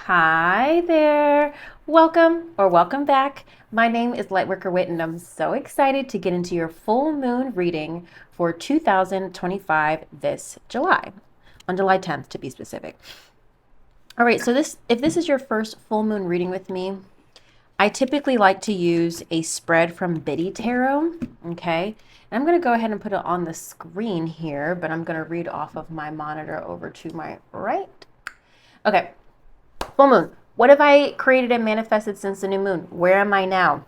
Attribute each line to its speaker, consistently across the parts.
Speaker 1: Hi there. Welcome back. My name is Lightworker Whit, and I'm so excited to get into your full moon reading for 2025 this July, on July 10th to be specific. All right, so if this is your first full moon reading with me, I typically like to use a spread from Biddy Tarot, okay? And I'm going to go ahead and put it on the screen here, but I'm going to read off of my monitor over to my right. Okay. Full moon. What have I created and manifested since the new moon? Where am I now?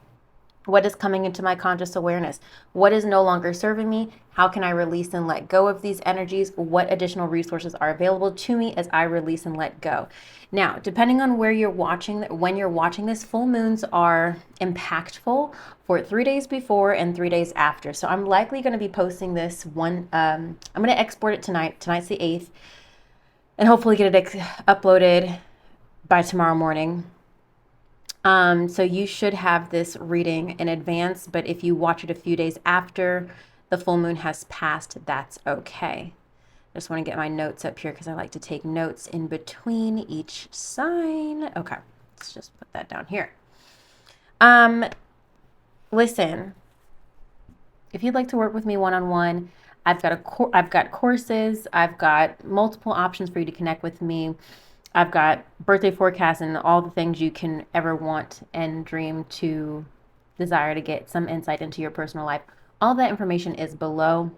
Speaker 1: What is coming into my conscious awareness? What is no longer serving me? How can I release and let go of these energies? What additional resources are available to me as I release and let go? Now, depending on where you're watching, when you're watching this, full moons are impactful for 3 days before and 3 days after. So I'm likely going to be posting this one. I'm going to export it tonight. Tonight's the 8th. And hopefully get it uploaded by tomorrow morning. So you should have this reading in advance, but if you watch it a few days after the full moon has passed, that's okay. I just want to get my notes up here because I like to take notes in between each sign. Okay, let's just put that down here. Listen, if you'd like to work with me one-on-one, I've got courses, I've got multiple options for you to connect with me. I've got birthday forecasts and all the things you can ever want and dream to desire to get some insight into your personal life. All that information is below.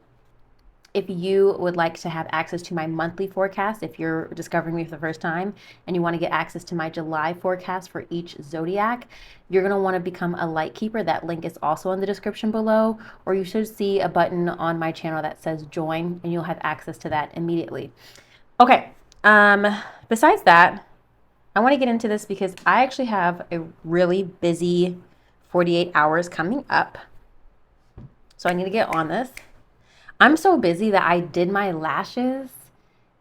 Speaker 1: If you would like to have access to my monthly forecast, if you're discovering me for the first time and you want to get access to my July forecast for each zodiac, you're going to want to become a Lightkeeper. That link is also in the description below, or you should see a button on my channel that says join and you'll have access to that immediately. Okay. Besides that, I want to get into this because I actually have a really busy 48 hours coming up. So I need to get on this. I'm so busy that I did my lashes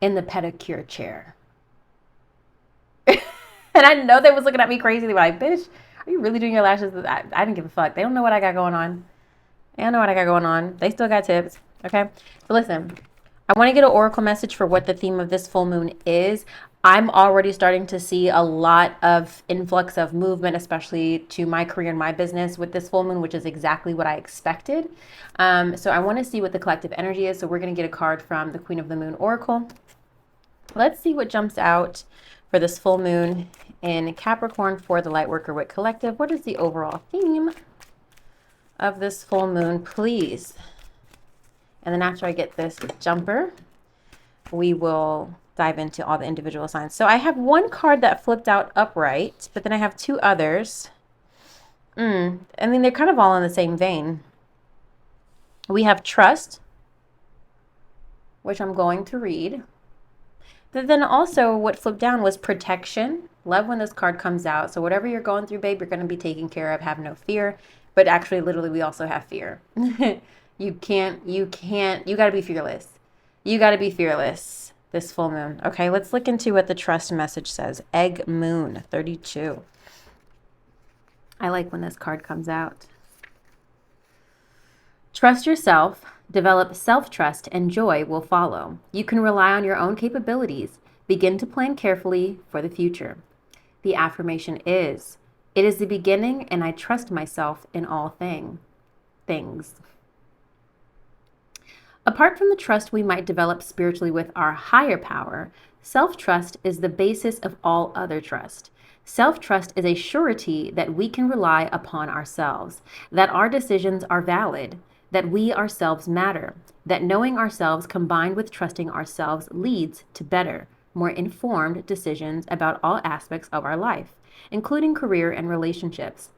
Speaker 1: in the pedicure chair. And I know they was looking at me crazy. They were like, bitch, are you really doing your lashes? I didn't give a fuck. They don't know what I got going on. They don't know what I got going on. They still got tips. Okay. So listen, I want to get an oracle message for what the theme of this full moon is. I'm already starting to see a lot of influx of movement, especially to my career and my business with this full moon, which is exactly what I expected. So I want to see what the collective energy is. So we're going to get a card from the Queen of the Moon Oracle. Let's see what jumps out for this full moon in Capricorn for the Lightworker Whit Collective. What is the overall theme of this full moon, please? And then after I get this jumper, we will dive into all the individual signs. So I have one card that flipped out upright, but then I have two others. I mean, they're kind of all in the same vein. We have trust, which I'm going to read. But then also what flipped down was protection. Love when this card comes out. So whatever you're going through, babe, you're going to be taken care of. Have no fear. But actually, literally, we also have fear. You got to be fearless. You got to be fearless this full moon. Okay, let's look into what the trust message says. Egg Moon 32. I like when this card comes out. Trust yourself, develop self-trust, and joy will follow. You can rely on your own capabilities. Begin to plan carefully for the future. The affirmation is, it is the beginning and I trust myself in all things. Apart from the trust we might develop spiritually with our higher power, self-trust is the basis of all other trust. Self-trust is a surety that we can rely upon ourselves, that our decisions are valid, that we ourselves matter, that knowing ourselves combined with trusting ourselves leads to better, more informed decisions about all aspects of our life, including career and relationships.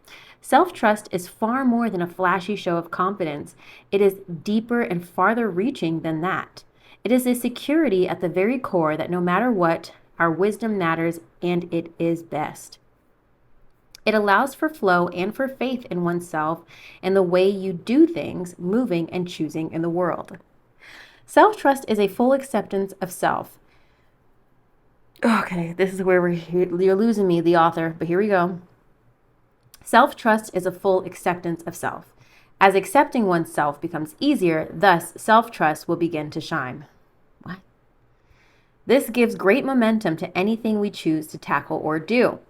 Speaker 1: Self-trust is far more than a flashy show of confidence. It is deeper and farther reaching than that. It is a security at the very core that no matter what, our wisdom matters and it is best. It allows for flow and for faith in oneself and the way you do things, moving and choosing in the world. Self-trust is a full acceptance of self. Okay, this is where you're losing me, the author, but here we go. Self-trust is a full acceptance of self. As accepting oneself becomes easier, thus self-trust will begin to shine. What? This gives great momentum to anything we choose to tackle or do.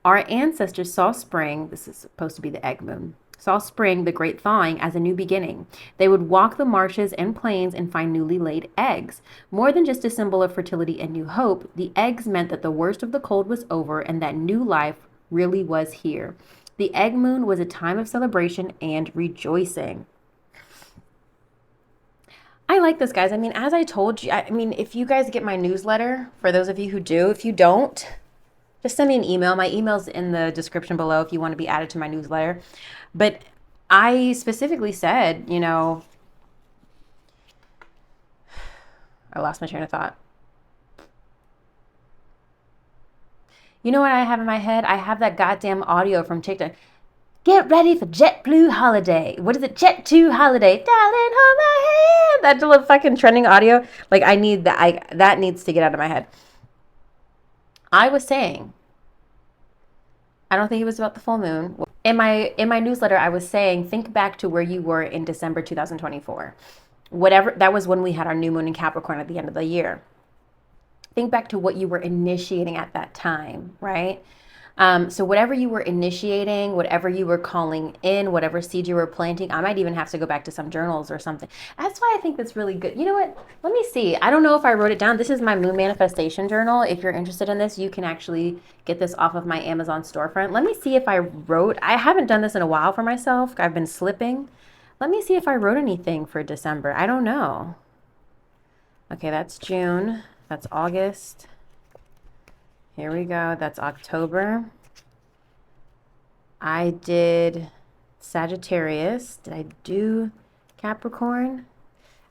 Speaker 1: Our ancestors saw spring, this is supposed to be the egg moon, saw spring, the great thawing, as a new beginning. They would walk the marshes and plains and find newly laid eggs. More than just a symbol of fertility and new hope, the eggs meant that the worst of the cold was over and that new life really was here. The egg moon was a time of celebration and rejoicing. I like this, guys. I mean, as I told you, I mean, if you guys get my newsletter, for those of you who do, if you don't, just send me an email. My email's in the description below if you want to be added to my newsletter. But I specifically said, you know, I lost my train of thought. You know what I have in my head? I have that goddamn audio from TikTok. Get ready for JetBlue holiday. What is it? Jet2 holiday. Darling, hold my hand. That little fucking trending audio. Like, I need that. That needs to get out of my head. I was saying, I don't think it was about the full moon. In my newsletter, I was saying, think back to where you were in December 2024. Whatever, that was when we had our new moon in Capricorn at the end of the year. Think back to what you were initiating at that time, right? So whatever you were initiating, whatever you were calling in, whatever seed you were planting, I might even have to go back to some journals or something. That's why I think that's really good. You know what? Let me see. I don't know if I wrote it down. This is my moon manifestation journal. If you're interested in this, you can actually get this off of my Amazon storefront. Let me see if I haven't done this in a while for myself. I've been slipping. Let me see if I wrote anything for December. I don't know. Okay, that's June. That's August. Here we go. That's October. I did Sagittarius. Did I do Capricorn?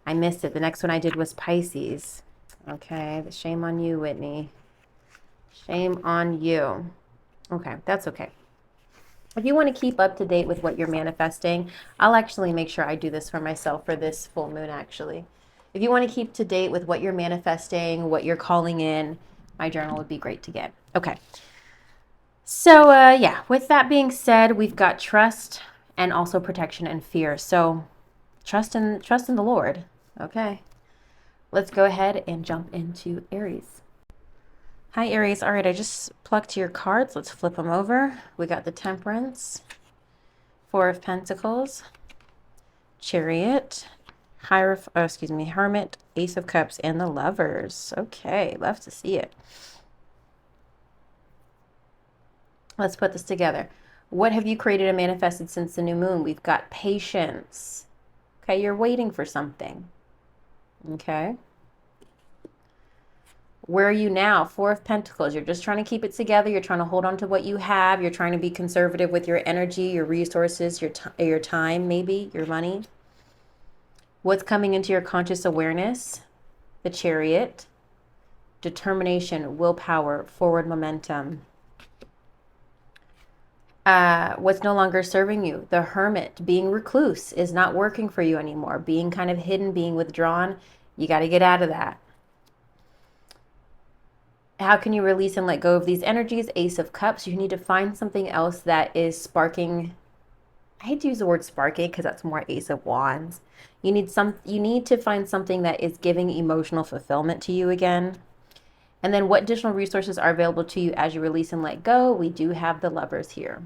Speaker 1: I missed it. The next one I did was Pisces. Okay. Shame on you, Whitney. Shame on you. Okay. That's okay. If you want to keep up to date with what you're manifesting, I'll actually make sure I do this for myself for this full moon, actually. If you want to keep to date with what you're manifesting, what you're calling in, my journal would be great to get. Okay. So, yeah, with that being said, we've got trust and also protection and fear. So trust in the Lord. Okay. Let's go ahead and jump into Aries. Hi, Aries. All right, I just plucked your cards. Let's flip them over. We got the Temperance, Four of Pentacles, Chariot, Hermit, Ace of Cups, and the Lovers. Okay, love to see it. Let's put this together. What have you created and manifested since the new moon? We've got patience. Okay, you're waiting for something. Okay. Where are you now? Four of Pentacles. You're just trying to keep it together. You're trying to hold on to what you have. You're trying to be conservative with your energy, your resources, your time, maybe, your money. What's coming into your conscious awareness? The Chariot, determination, willpower, forward momentum. What's no longer serving you? The Hermit, being recluse, is not working for you anymore. Being kind of hidden, being withdrawn. You got to get out of that. How can you release and let go of these energies? Ace of Cups. You need to find something else that is sparking. I hate to use the word sparking because that's more Ace of Wands. You need to find something that is giving emotional fulfillment to you again. And then what additional resources are available to you as you release and let go? We do have the Lovers here.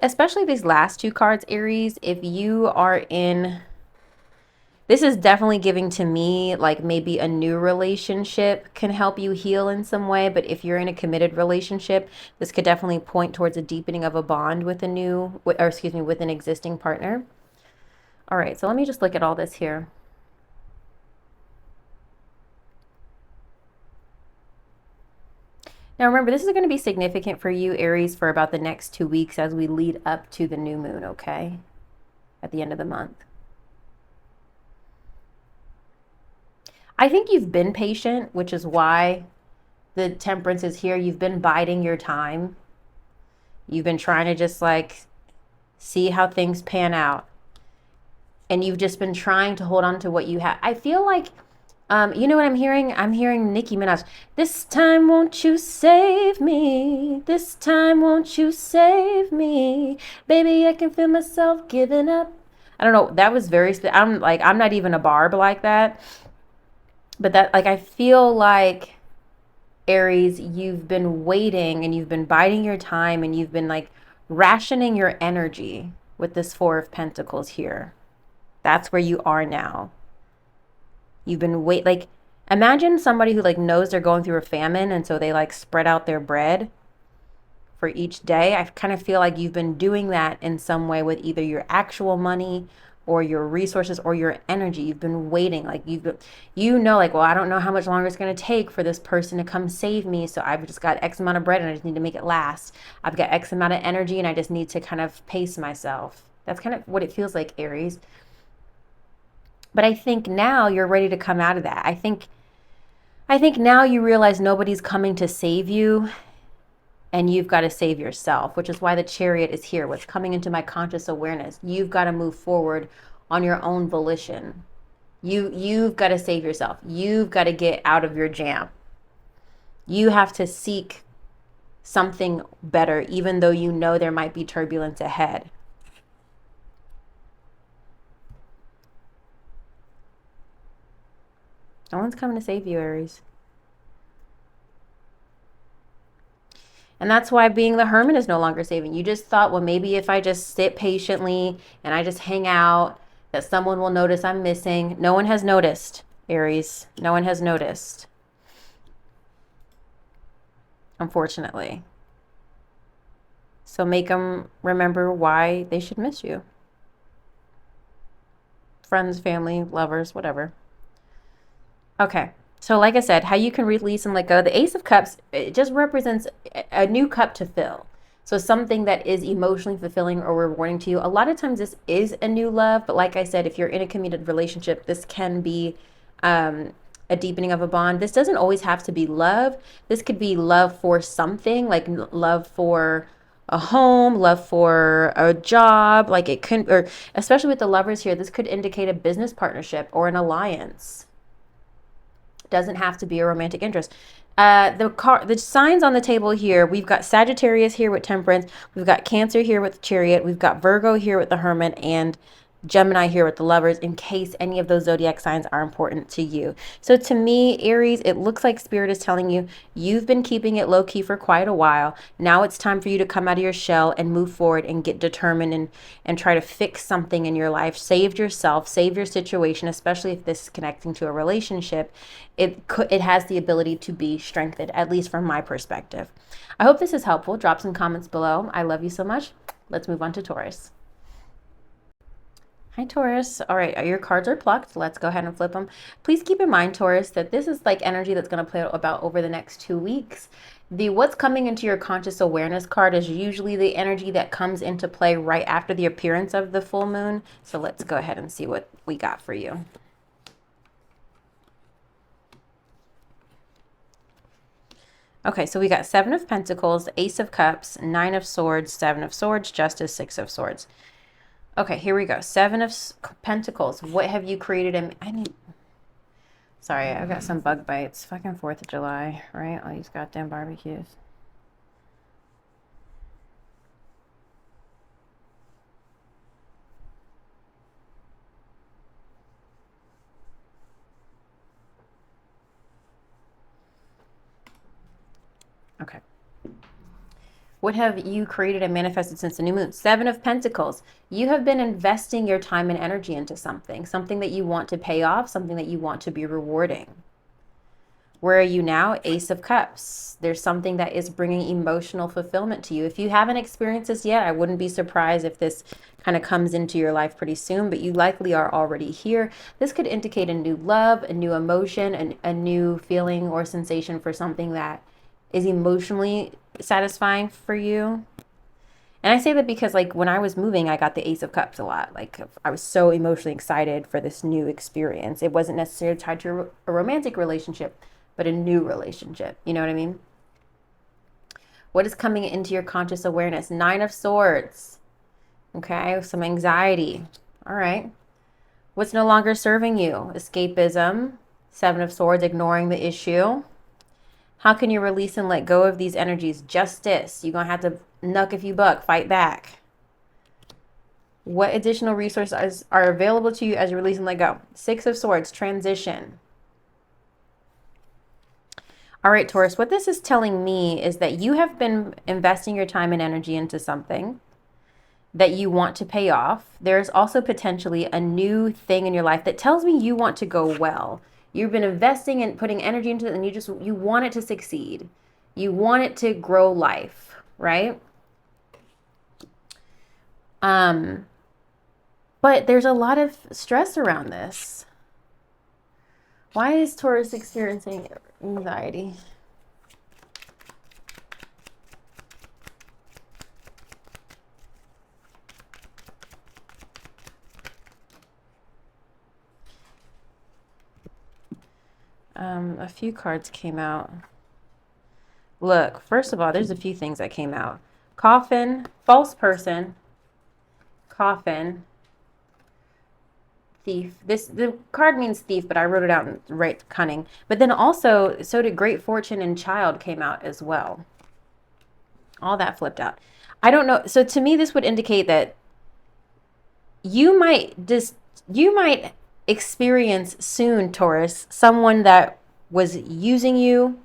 Speaker 1: Especially these last two cards, Aries, if you are in, this is definitely giving to me like maybe a new relationship can help you heal in some way. But if you're in a committed relationship, this could definitely point towards a deepening of a bond with with an existing partner. All right, so let me just look at all this here. Now remember, this is going to be significant for you, Aries, for about the next 2 weeks as we lead up to the new moon, okay? At the end of the month. I think you've been patient, which is why the Temperance is here. You've been biding your time. You've been trying to just like see how things pan out. And you've just been trying to hold on to what you have. I feel like, you know what I'm hearing? I'm hearing Nicki Minaj. This time won't you save me? This time won't you save me? Baby, I can feel myself giving up. I don't know. That was very, I'm not even a barb like that. But that, like, I feel like, Aries, you've been waiting and you've been biding your time and you've been like rationing your energy with this Four of Pentacles here. That's where you are now. You've been like, imagine somebody who like knows they're going through a famine and so they like spread out their bread for each day. I kind of feel like you've been doing that in some way with either your actual money or your resources or your energy. You've been waiting, like like, well, I don't know how much longer it's going to take for this person to come save me, so I've just got X amount of bread and I just need to make it last. I've got X amount of energy and I just need to kind of pace myself. That's kind of what it feels like, Aries. But I think now you're ready to come out of that. I think now you realize nobody's coming to save you and you've got to save yourself, which is why the Chariot is here. What's coming into my conscious awareness? You've got to move forward on your own volition. You've got to save yourself. You've got to get out of your jam. You have to seek something better, even though you know there might be turbulence ahead. No one's coming to save you, Aries. And that's why being the hermit is no longer saving. You just thought, well, maybe if I just sit patiently and I just hang out, that someone will notice I'm missing. No one has noticed, Aries. No one has noticed. Unfortunately. So make them remember why they should miss you. Friends, family, lovers, whatever. Okay. So like I said, how you can release and let go. The Ace of Cups, it just represents a new cup to fill. So something that is emotionally fulfilling or rewarding to you. A lot of times this is a new love, but like I said, if you're in a committed relationship, this can be a deepening of a bond. This doesn't always have to be love. This could be love for something, like love for a home, love for a job. Like it could, or especially with the lovers here, this could indicate a business partnership or an alliance. Doesn't have to be a romantic interest. The signs on the table here, we've got Sagittarius here with Temperance, we've got Cancer here with the Chariot, we've got Virgo here with the Hermit, and Gemini here with the Lovers, in case any of those zodiac signs are important to you. So to me, Aries, it looks like Spirit is telling you you've been keeping it low key for quite a while. Now it's time for you to come out of your shell and move forward and get determined and try to fix something in your life. Save yourself, save your situation, especially if this is connecting to a relationship. It has the ability to be strengthened, at least from my perspective. I hope this is helpful. Drop some comments below. I love you so much. Let's move on to Taurus. Hi, Taurus. All right, your cards are plucked. Let's go ahead and flip them. Please keep in mind, Taurus, that this is like energy that's going to play out about over the next 2 weeks. The what's coming into your conscious awareness card is usually the energy that comes into play right after the appearance of the full moon. So let's go ahead and see what we got for you. Okay, so we got Seven of Pentacles, Ace of Cups, Nine of Swords, Seven of Swords, Justice, Six of Swords. Okay, here we go. Seven of Pentacles. What have you created? Sorry, I've got some bug bites. Fucking 4th of July, right? All these goddamn barbecues. Okay. What have you created and manifested since the new moon? Seven of Pentacles. You have been investing your time and energy into something that you want to pay off, something that you want to be rewarding. Where are you now? Ace of Cups. There's something that is bringing emotional fulfillment to you. If you haven't experienced this yet, I wouldn't be surprised if this kind of comes into your life pretty soon, but you likely are already here. This could indicate a new love, a new emotion, a new feeling or sensation for something that is emotionally satisfying for you. And I say that because like when I was moving, I got the Ace of Cups a lot. Like I was so emotionally excited for this new experience. It wasn't necessarily tied to a romantic relationship, but a new relationship. You know what I mean? What is coming into your conscious awareness? Nine of Swords. Okay, some anxiety. All right. What's no longer serving you? Escapism. Seven of Swords, ignoring the issue. How can you release and let go of these energies? Justice. You're going to have to knuck if you buck, fight back. What additional resources are available to you as you release and let go? Six of Swords, transition. All right, Taurus, what this is telling me is that you have been investing your time and energy into something that you want to pay off. There's also potentially a new thing in your life that tells me you want to go well. You've been investing and putting energy into it, and you want it to succeed. You want it to grow life, right? But there's a lot of stress around this. Why is Taurus experiencing anxiety? A few cards came out. Look, first of all, there's a few things that came out. Coffin, false person, coffin, thief. The card means thief, but I wrote it out in right cunning. But then also, so did great fortune and child came out as well. All that flipped out. I don't know. So to me, this would indicate that you might experience soon, Taurus, someone that was using you,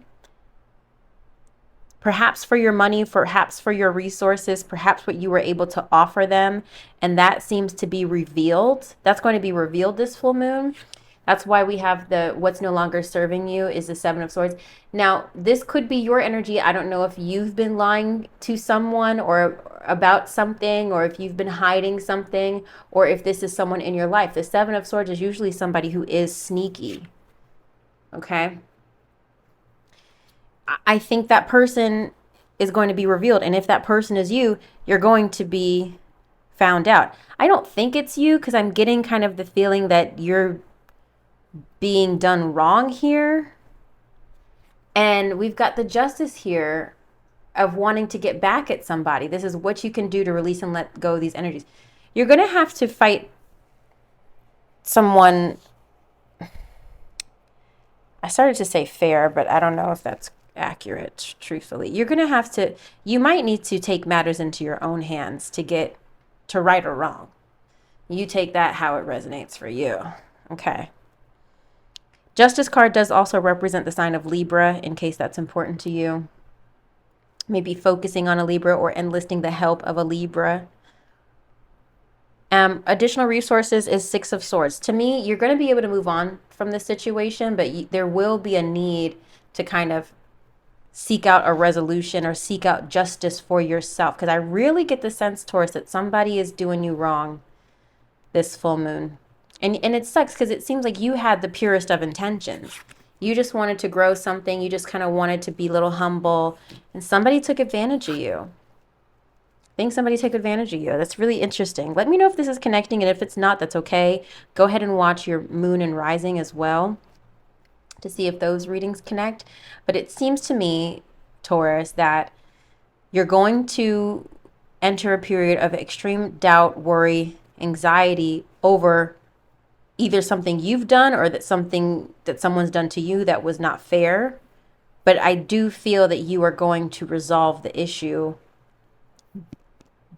Speaker 1: perhaps for your money, perhaps for your resources, perhaps what you were able to offer them. And that seems to be revealed. That's going to be revealed this full moon. That's why we have the what's no longer serving you is the Seven of Swords. Now, this could be your energy. I don't know if you've been lying to someone or about something, or if you've been hiding something, or if this is someone in your life. The Seven of Swords is usually somebody who is sneaky. Okay? I think that person is going to be revealed. And if that person is you, you're going to be found out. I don't think it's you because I'm getting kind of the feeling that you're being done wrong here. And we've got the Justice here of wanting to get back at somebody. This is what you can do to release and let go of these energies. You're going to have to fight someone. I started to say fair, but I don't know if that's accurate, truthfully. You're going to have to, you might need to take matters into your own hands to get to right or wrong. You take that how it resonates for you. Okay. Justice card does also represent the sign of Libra, in case that's important to you. Maybe focusing on a Libra or enlisting the help of a Libra. Additional resources is Six of Swords. To me, you're going to be able to move on from this situation, but there will be a need to kind of seek out a resolution or seek out justice for yourself. Because I really get the sense, Taurus, that somebody is doing you wrong this full moon. And it sucks because it seems like you had the purest of intentions. You just wanted to grow something. You just kind of wanted to be a little humble. And somebody took advantage of you. I think somebody took advantage of you. That's really interesting. Let me know if this is connecting. And if it's not, that's okay. Go ahead and watch your moon and rising as well to see if those readings connect. But it seems to me, Taurus, that you're going to enter a period of extreme doubt, worry, anxiety over either something you've done or that something that someone's done to you that was not fair. But I do feel that you are going to resolve the issue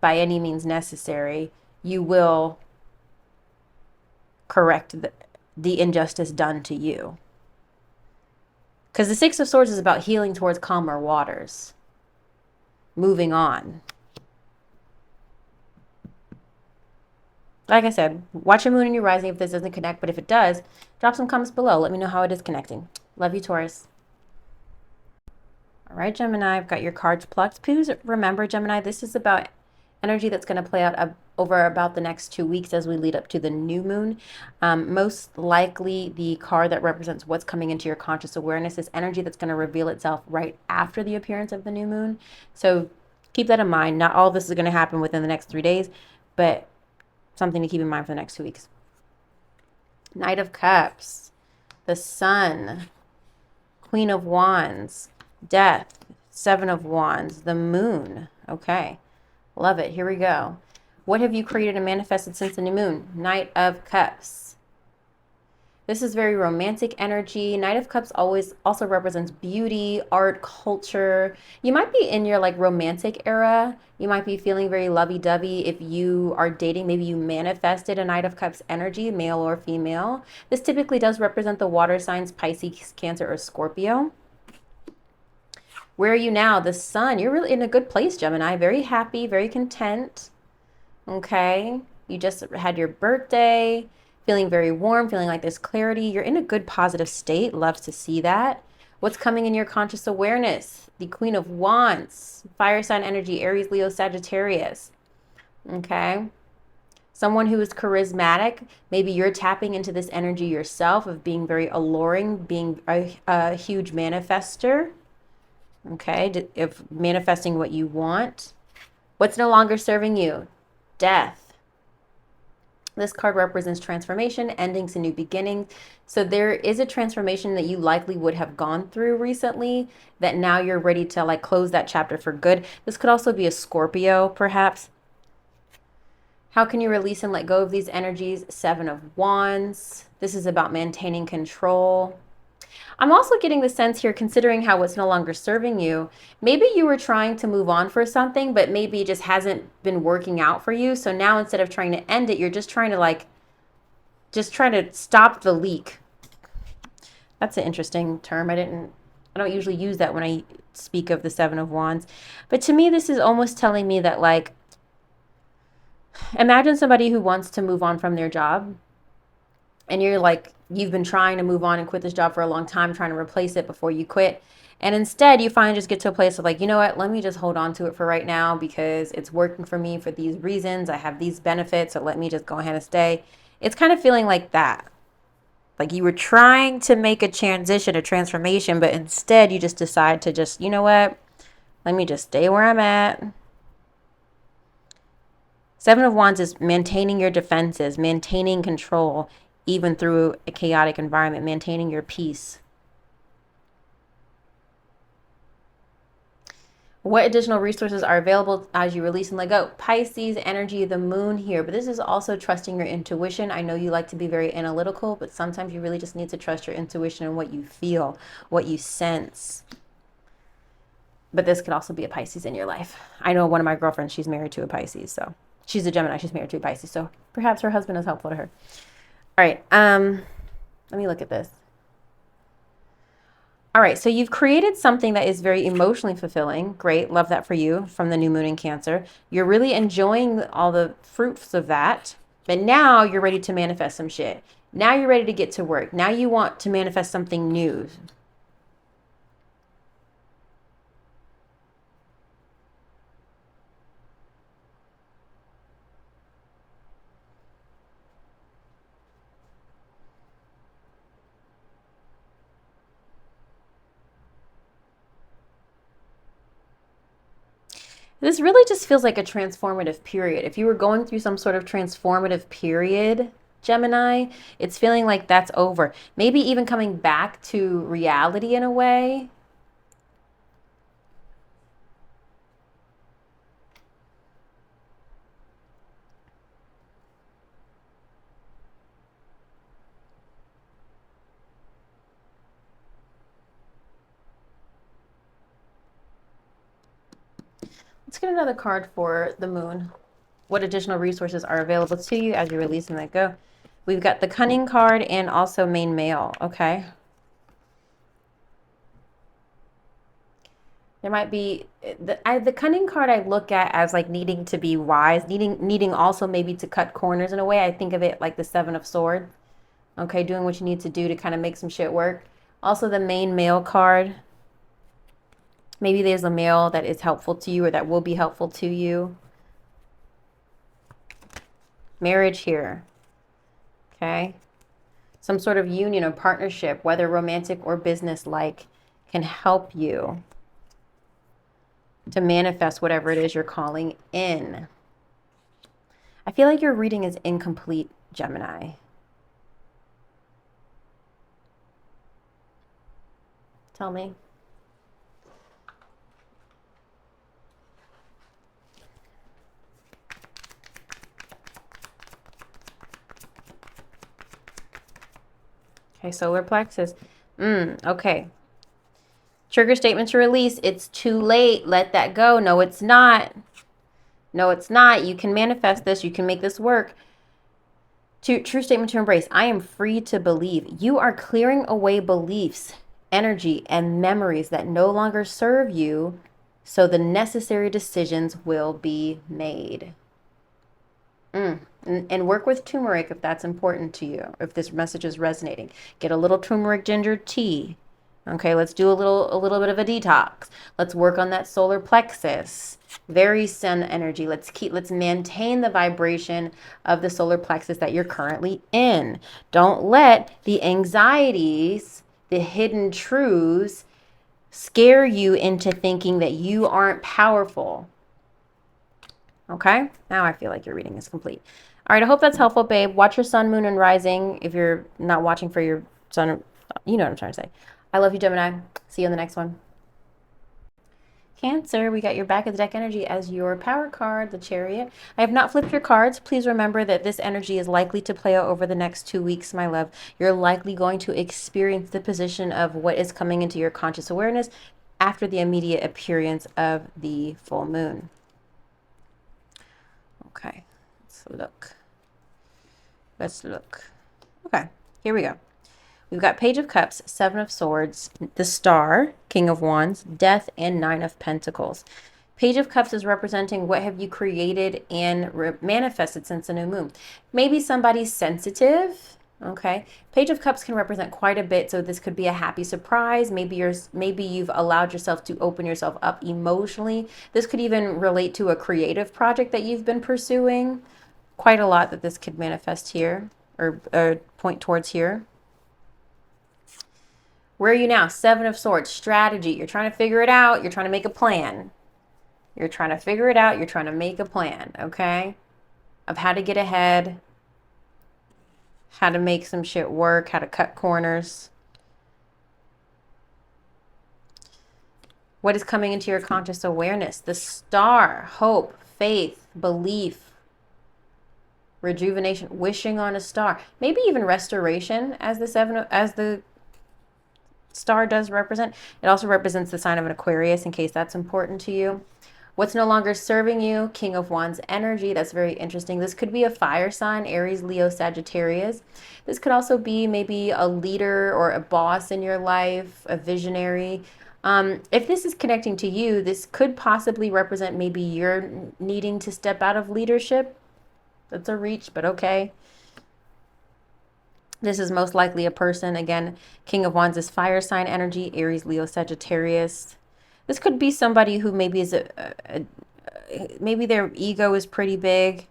Speaker 1: by any means necessary. You will correct the injustice done to you. Because the Six of Swords is about healing towards calmer waters. Moving on. Like I said, watch your moon and your rising if this doesn't connect. But if it does, drop some comments below. Let me know how it is connecting. Love you, Taurus. All right, Gemini, I've got your cards plucked. Please remember, Gemini, this is about energy that's going to play out over about the next 2 weeks as we lead up to the new moon. Most likely, the card that represents what's coming into your conscious awareness is energy that's going to reveal itself right after the appearance of the new moon. So keep that in mind. Not all of this is going to happen within the next 3 days, but something to keep in mind for the next 2 weeks. Knight of Cups, the Sun, Queen of Wands, Death, Seven of Wands, the Moon. Okay, love it. Here we go. What have you created and manifested since the new moon? Knight of Cups. This is very romantic energy. Knight of Cups always also represents beauty, art, culture. You might be in your like romantic era. You might be feeling very lovey-dovey. If you are dating, maybe you manifested a Knight of Cups energy, male or female. This typically does represent the water signs, Pisces, Cancer, or Scorpio. Where are you now? The Sun. You're really in a good place, Gemini. Very happy, very content. Okay. You just had your birthday, feeling very warm, feeling like there's clarity. You're in a good positive state. Loves to see that. What's coming in your conscious awareness? The Queen of Wands, fire sign energy, Aries, Leo, Sagittarius. Okay. Someone who is charismatic. Maybe you're tapping into this energy yourself of being very alluring, being a huge manifester. Okay. Of manifesting what you want. What's no longer serving you? Death. This card represents transformation, endings, and new beginnings. So there is a transformation that you likely would have gone through recently that now you're ready to like close that chapter for good. This could also be a Scorpio, perhaps. How can you release and let go of these energies? Seven of Wands. This is about maintaining control. I'm also getting the sense here, considering how it's no longer serving you, maybe you were trying to move on for something, but maybe it just hasn't been working out for you. So now instead of trying to end it, you're just trying to stop the leak. That's an interesting term. I don't usually use that when I speak of the Seven of Wands. But to me, this is almost telling me that, like, imagine somebody who wants to move on from their job, and you're like, you've been trying to move on and quit this job for a long time, trying to replace it before you quit. And instead you finally just get to a place of like, you know what, let me just hold on to it for right now because it's working for me for these reasons. I have these benefits, so let me just go ahead and stay. It's kind of feeling like that. Like you were trying to make a transition, a transformation, but instead you just decide to just, you know what, let me just stay where I'm at. Seven of Wands is maintaining your defenses, maintaining control, even through a chaotic environment, maintaining your peace. What additional resources are available as you release and let go? Pisces energy, the moon here, but this is also trusting your intuition. I know you like to be very analytical, but sometimes you really just need to trust your intuition and what you feel, what you sense. But this could also be a Pisces in your life. I know one of my girlfriends, she's married to a Pisces, so she's a Gemini, she's married to a Pisces, so perhaps her husband is helpful to her. All right, let me look at this. All right, so you've created something that is very emotionally fulfilling. Great, love that for you from the new moon in Cancer. You're really enjoying all the fruits of that, but now you're ready to manifest some shit. Now you're ready to get to work. Now you want to manifest something new. This really just feels like a transformative period. If you were going through some sort of transformative period, Gemini, it's feeling like that's over. Maybe even coming back to reality in a way. Let's get another card for the moon. What additional resources are available to you as you release and let go? We've got the Cunning card and also Main Male. Okay. There might be the Cunning card I look at as like needing to be wise, needing also maybe to cut corners in a way. I think of it like the Seven of Swords. Okay, doing what you need to do to kind of make some shit work. Also the Main Male card. Maybe there's a male that is helpful to you or that will be helpful to you. Marriage here. Okay. Some sort of union or partnership, whether romantic or business-like, can help you to manifest whatever it is you're calling in. I feel like your reading is incomplete, Gemini. Tell me. Okay, solar plexus. Okay. Trigger statement to release. It's too late. Let that go. No, it's not. No, it's not. You can manifest this. You can make this work. True statement to embrace. I am free to believe. You are clearing away beliefs energy and memories that no longer serve you, so the necessary decisions will be made. And work with turmeric if that's important to you, if this message is resonating. Get a little turmeric ginger tea. Okay, let's do a little bit of a detox. Let's work on that solar plexus. Very sun energy. Let's maintain the vibration of the solar plexus that you're currently in. Don't let the anxieties, the hidden truths scare you into thinking that you aren't powerful. Okay, now I feel like your reading is complete. All right, I hope that's helpful, babe. Watch your sun, moon, and rising. If you're not watching for your sun, you know what I'm trying to say. I love you, Gemini. See you in the next one. Cancer, we got your back of the deck energy as your power card, the Chariot. I have not flipped your cards. Please remember that this energy is likely to play out over the next 2 weeks, my love. You're likely going to experience the position of what is coming into your conscious awareness after the immediate appearance of the full moon. Okay, let's look. Okay, here we go. We've got Page of Cups, Seven of Swords, the Star, King of Wands, Death, and Nine of Pentacles. Page of Cups is representing what have you created and manifested since the new moon. Maybe somebody's sensitive. Okay, Page of Cups can represent quite a bit, so this could be a happy surprise. Maybe you've allowed yourself to open yourself up emotionally. This could even relate to a creative project that you've been pursuing. Quite a lot that this could manifest here or point towards here. Where are you now? Seven of Swords, strategy. You're trying to figure it out. You're trying to make a plan. You're trying to figure it out. You're trying to make a plan, okay, of how to get ahead, how to make some shit work, how to cut corners. What is coming into your conscious awareness? The Star, hope, faith, belief, rejuvenation, wishing on a star. Maybe even restoration, as the Star does represent. It also represents the sign of an Aquarius, in case that's important to you. What's no longer serving you? King of Wands energy. That's very interesting. This could be a fire sign, Aries, Leo, Sagittarius. This could also be maybe a leader or a boss in your life, a visionary. If this is connecting to you, this could possibly represent maybe you're needing to step out of leadership. That's a reach, but okay. This is most likely a person. Again, King of Wands is fire sign energy, Aries, Leo, Sagittarius. This could be somebody who maybe is maybe their ego is pretty big.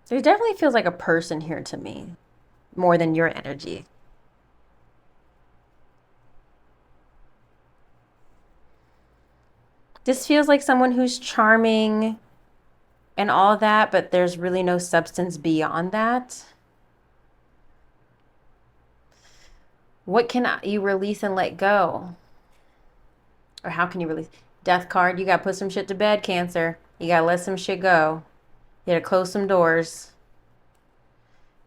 Speaker 1: There definitely feels like a person here to me, more than your energy. This feels like someone who's charming and all that, but there's really no substance beyond that. What can you release and let go? Or how can you release? Death card, you got to put some shit to bed, Cancer. You got to let some shit go. You got to close some doors.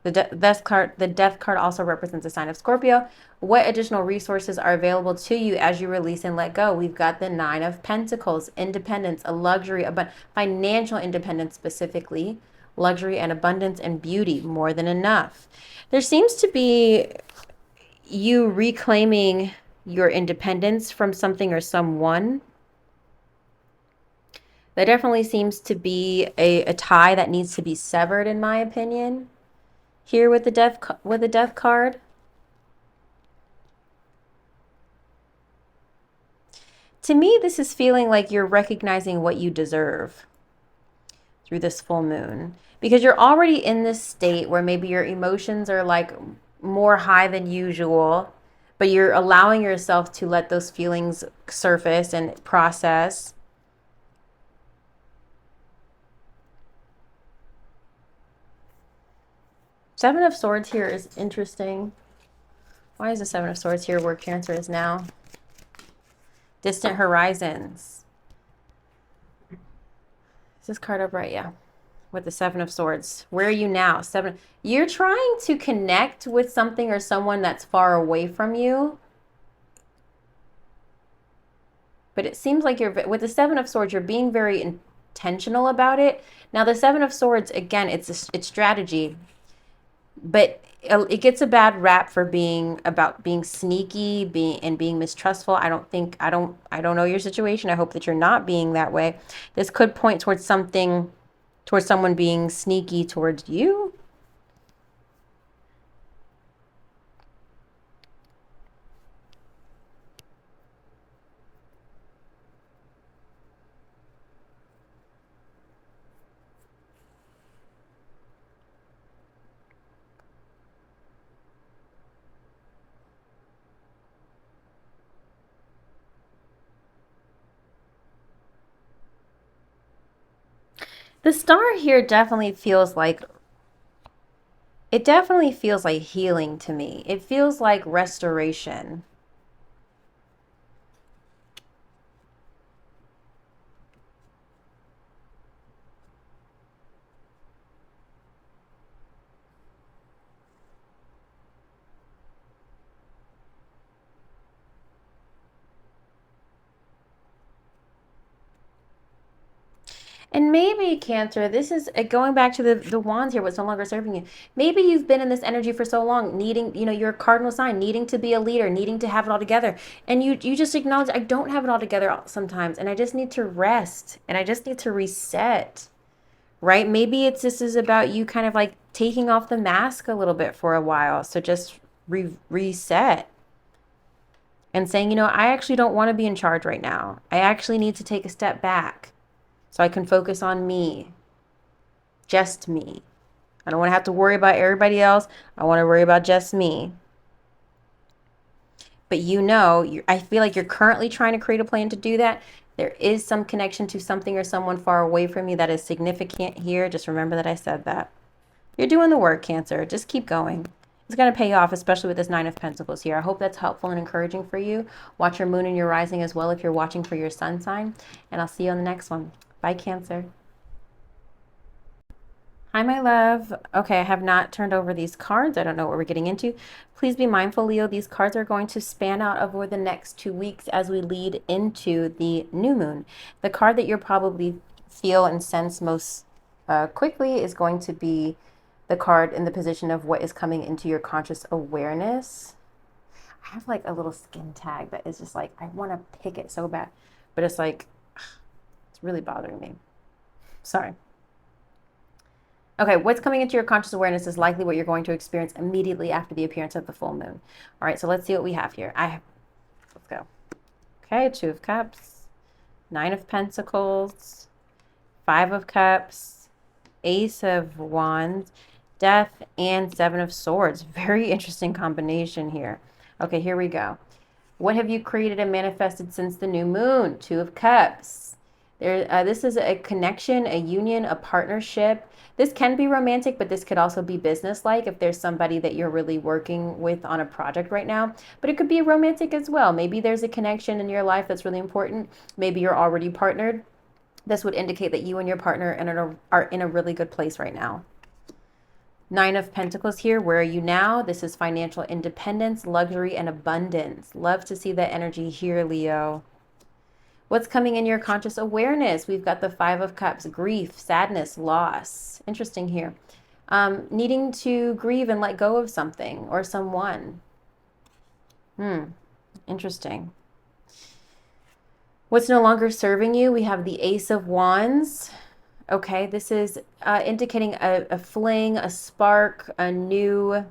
Speaker 1: The death card also represents a sign of Scorpio. What additional resources are available to you as you release and let go? We've got the Nine of Pentacles, independence, a luxury, but financial independence specifically, luxury and abundance and beauty, more than enough. There seems to be you reclaiming your independence from something or someone. There definitely seems to be a tie that needs to be severed, in my opinion. Here with the death card. To me, this is feeling like you're recognizing what you deserve through this full moon, because you're already in this state where maybe your emotions are like more high than usual, but you're allowing yourself to let those feelings surface and process. Seven of Swords here is interesting. Why is the Seven of Swords here where Cancer is now? Distant horizons. Is this card upright? Yeah. With the Seven of Swords. Where are you now? You're trying to connect with something or someone that's far away from you. But it seems like you're, with the Seven of Swords, you're being very intentional about it. Now, the Seven of Swords, again, it's strategy, but it gets a bad rap for being about being sneaky, being mistrustful. I don't know your situation. I hope that you're not being that way. This could point towards something, towards someone being sneaky towards you. The star here definitely feels like, it definitely feels like healing to me. It feels like restoration. And maybe, Cancer, this is going back to the wands here, what's no longer serving you. Maybe you've been in this energy for so long, needing, you're a cardinal sign, needing to be a leader, needing to have it all together. And you just acknowledge, I don't have it all together sometimes, and I just need to rest, and I just need to reset, right? Maybe this is about you kind of like taking off the mask a little bit for a while. So just reset and saying, I actually don't want to be in charge right now. I actually need to take a step back so I can focus on me, just me. I don't want to have to worry about everybody else. I want to worry about just me. But I feel like you're currently trying to create a plan to do that. There is some connection to something or someone far away from you that is significant here. Just remember that I said that. You're doing the work, Cancer. Just keep going. It's going to pay off, especially with this Nine of Pentacles here. I hope that's helpful and encouraging for you. Watch your moon and your rising as well if you're watching for your sun sign. And I'll see you on the next one. Bye, Cancer. Hi, my love. Okay, I have not turned over these cards. I don't know what we're getting into. Please be mindful, Leo. These cards are going to span out over the next 2 weeks as we lead into the new moon. The card that you'll probably feel and sense most quickly is going to be the card in the position of what is coming into your conscious awareness. I have like a little skin tag that is just like, I want to pick it so bad, but it's like, it's really bothering me. Sorry. Okay, what's coming into your conscious awareness is likely what you're going to experience immediately after the appearance of the full moon. All right, so let's see what we have here. Let's go. Okay, Two of Cups, Nine of Pentacles, Five of Cups, Ace of Wands, Death, and Seven of Swords. Very interesting combination here. Okay, here we go. What have you created and manifested since the new moon? Two of Cups. This is a connection, a union, a partnership. This can be romantic, but this could also be business-like if there's somebody that you're really working with on a project right now. But it could be romantic as well. Maybe there's a connection in your life that's really important. Maybe you're already partnered. This would indicate that you and your partner are in a really good place right now. Nine of Pentacles here. Where are you now? This is financial independence, luxury, and abundance. Love to see that energy here, Leo. What's coming in your conscious awareness? We've got the Five of Cups, grief, sadness, loss. Interesting here. Needing to grieve and let go of something or someone. Interesting. What's no longer serving you? We have the Ace of Wands. Okay, this is indicating a fling, a spark, a new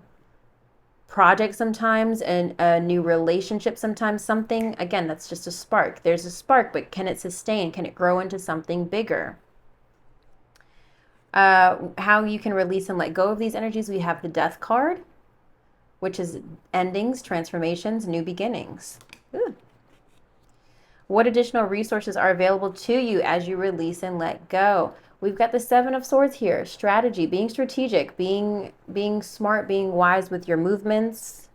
Speaker 1: project sometimes, and a new relationship sometimes. Something, again, that's just a spark. There's a spark, but can it sustain? Can it grow into something bigger? How you can release and let go of these energies. We have the Death card, which is endings, transformations, new beginnings. Ooh. What additional resources are available to you as you release and let go? We've got the Seven of Swords here. Strategy, being strategic, being smart, being wise with your movements,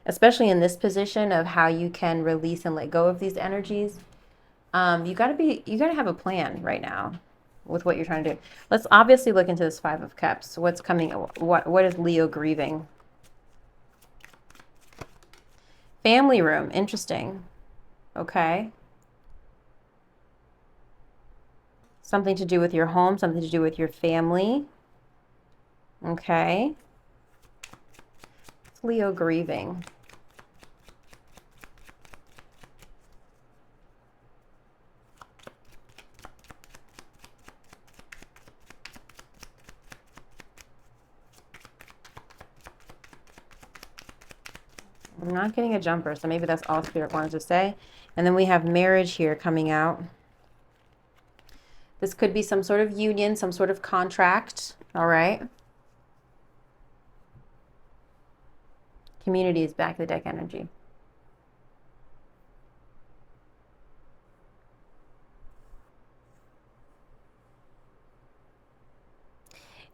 Speaker 1: especially in this position of how you can release and let go of these energies. You gotta have a plan right now with what you're trying to do. Let's obviously look into this Five of Cups. What's coming? What is Leo grieving? Family room. Interesting. Okay. Something to do with your home, something to do with your family. Okay. It's Leo grieving. I'm not getting a jumper, so maybe that's all Spirit wanted to say. And then we have marriage here coming out. This could be some sort of union, some sort of contract, all right? Community is back to the deck energy.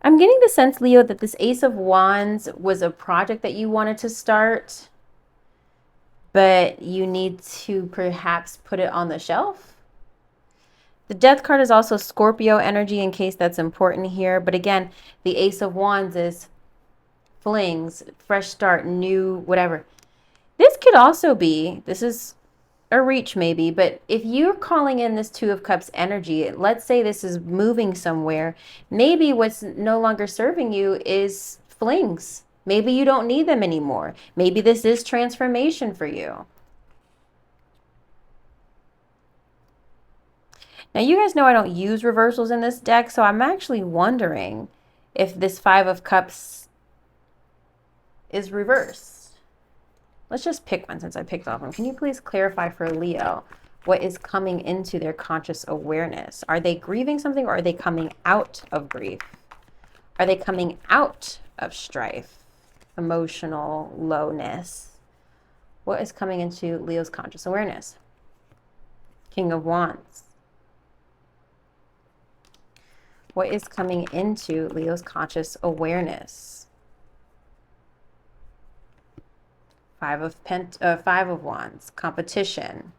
Speaker 1: I'm getting the sense, Leo, that this Ace of Wands was a project that you wanted to start, but you need to perhaps put it on the shelf. The Death card is also Scorpio energy, in case that's important here. But again, the Ace of Wands is flings, fresh start, new, whatever. This could also be, this is a reach maybe, but if you're calling in this Two of Cups energy, let's say this is moving somewhere, maybe what's no longer serving you is flings. Maybe you don't need them anymore. Maybe this is transformation for you. Now, you guys know I don't use reversals in this deck, so I'm actually wondering if this Five of Cups is reversed. Let's just pick one since I picked off one. Can you please clarify for Leo what is coming into their conscious awareness? Are they grieving something, or are they coming out of grief? Are they coming out of strife, emotional lowness? What is coming into Leo's conscious awareness? King of Wands. What is coming into Leo's conscious awareness? Five of Wands, competition.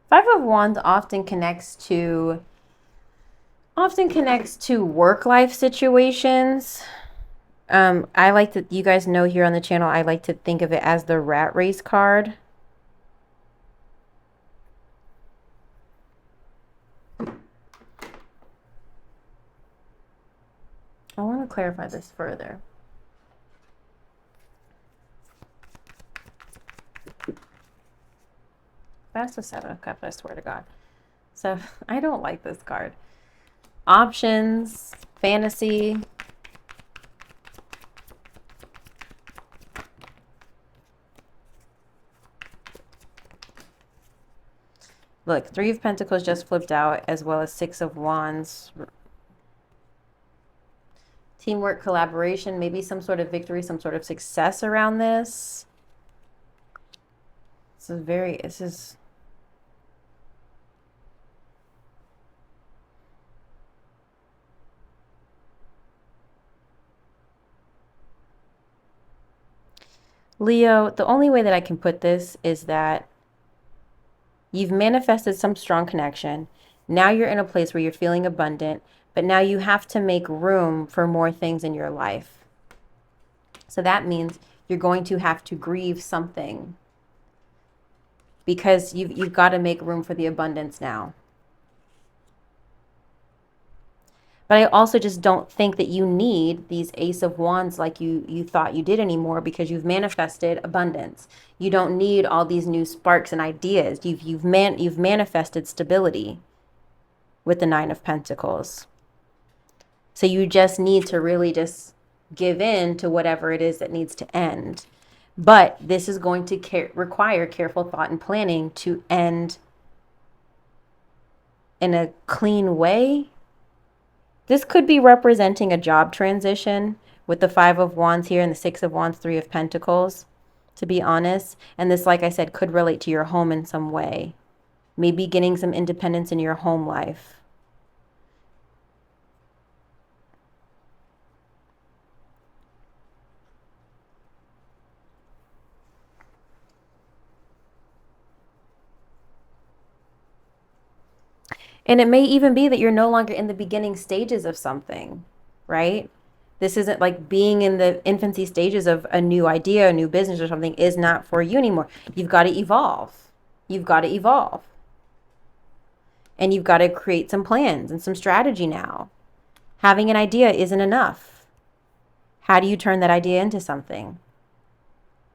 Speaker 1: Five of Wands often connects to work-life situations. I like to, you guys know here on the channel, I like to think of it as the rat race card. I want to clarify this further. That's the Seven of Cups, I swear to God. So I don't like this card. Options, fantasy. Look, Three of Pentacles just flipped out, as well as Six of Wands. Teamwork, collaboration, maybe some sort of victory, some sort of success around this. This is Leo, the only way that I can put this is that you've manifested some strong connection. Now you're in a place where you're feeling abundant, but now you have to make room for more things in your life. So that means you're going to have to grieve something, because you've got to make room for the abundance now. But I also just don't think that you need these Ace of Wands like you thought you did anymore, because you've manifested abundance. You don't need all these new sparks and ideas. You've manifested stability with the Nine of Pentacles. So you just need to really just give in to whatever it is that needs to end. But this is going to require careful thought and planning to end in a clean way. This could be representing a job transition with the Five of Wands here and the Six of Wands, Three of Pentacles, to be honest. And this, like I said, could relate to your home in some way. Maybe getting some independence in your home life. And it may even be that you're no longer in the beginning stages of something, right? This isn't like being in the infancy stages of a new idea, a new business or something is not for you anymore. You've got to evolve. You've got to evolve. And you've got to create some plans and some strategy now. Having an idea isn't enough. How do you turn that idea into something,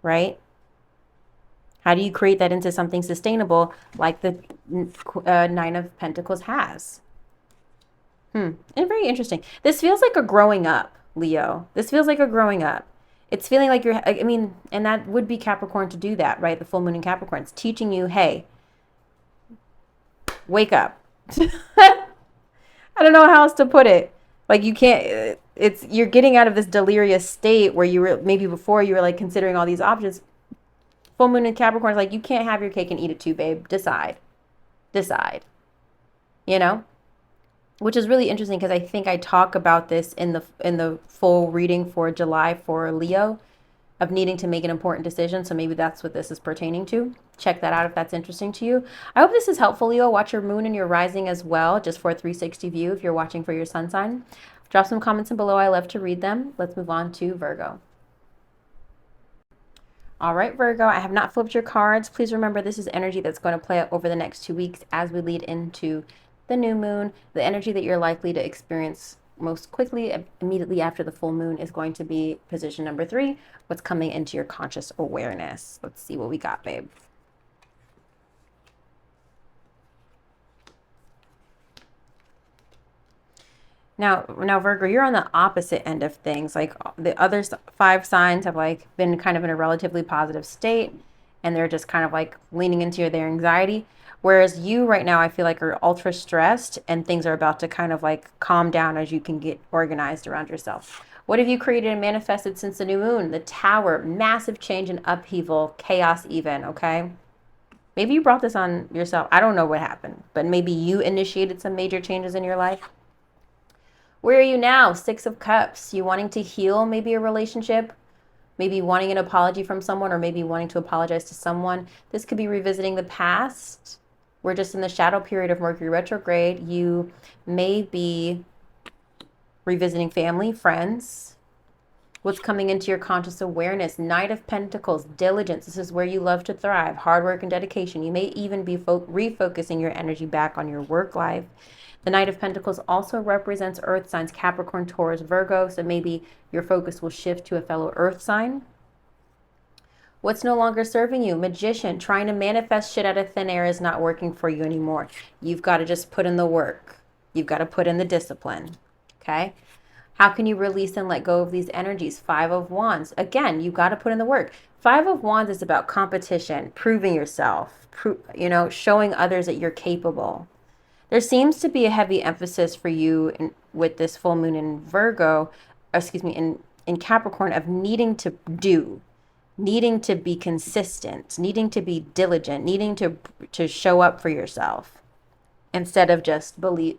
Speaker 1: right? How do you create that into something sustainable like the Nine of Pentacles has? And very interesting. This feels like a growing up, Leo. This feels like a growing up. It's feeling like you're, I mean, and that would be Capricorn to do that, right? The full moon in Capricorn. It's teaching you, hey, wake up. I don't know how else to put it. Like you can't, you're getting out of this delirious state where you were, maybe before you were like considering all these options. Full moon in Capricorn is like, you can't have your cake and eat it too, babe. Decide. You know? Which is really interesting because I think I talk about this in the full reading for July for Leo of needing to make an important decision. So maybe that's what this is pertaining to. Check that out if that's interesting to you. I hope this is helpful, Leo. Watch your moon and your rising as well, just for a 360 view if you're watching for your sun sign. Drop some comments in below. I love to read them. Let's move on to Virgo. All right, Virgo, I have not flipped your cards. Please remember this is energy that's going to play out over the next 2 weeks as we lead into the new moon. The energy that you're likely to experience most quickly immediately after the full moon is going to be position number 3, what's coming into your conscious awareness. Let's see what we got, babe. Now, Virgo, you're on the opposite end of things. Like the other 5 signs have like been kind of in a relatively positive state, and they're just kind of like leaning into their anxiety. Whereas you right now, I feel like are ultra stressed, and things are about to kind of like calm down as you can get organized around yourself. What have you created and manifested since the new moon? The Tower, massive change and upheaval, chaos even, okay? Maybe you brought this on yourself. I don't know what happened, but maybe you initiated some major changes in your life. Where are you now? 6 of Cups. You wanting to heal maybe a relationship, maybe wanting an apology from someone, or maybe wanting to apologize to someone. This could be revisiting the past. We're just in the shadow period of Mercury retrograde. You may be revisiting family, friends. What's coming into your conscious awareness? Knight of Pentacles, diligence. This is where you love to thrive. Hard work and dedication. You may even be refocusing your energy back on your work life. The Knight of Pentacles also represents earth signs, Capricorn, Taurus, Virgo. So maybe your focus will shift to a fellow earth sign. What's no longer serving you? Magician, trying to manifest shit out of thin air is not working for you anymore. You've got to just put in the work. You've got to put in the discipline. Okay? How can you release and let go of these energies? 5 of Wands. Again, you've got to put in the work. 5 of Wands is about competition, proving yourself, showing others that you're capable. There seems to be a heavy emphasis for you with this full moon in Virgo, in Capricorn, of needing to do, needing to be consistent, needing to be diligent, needing to show up for yourself instead of just believe,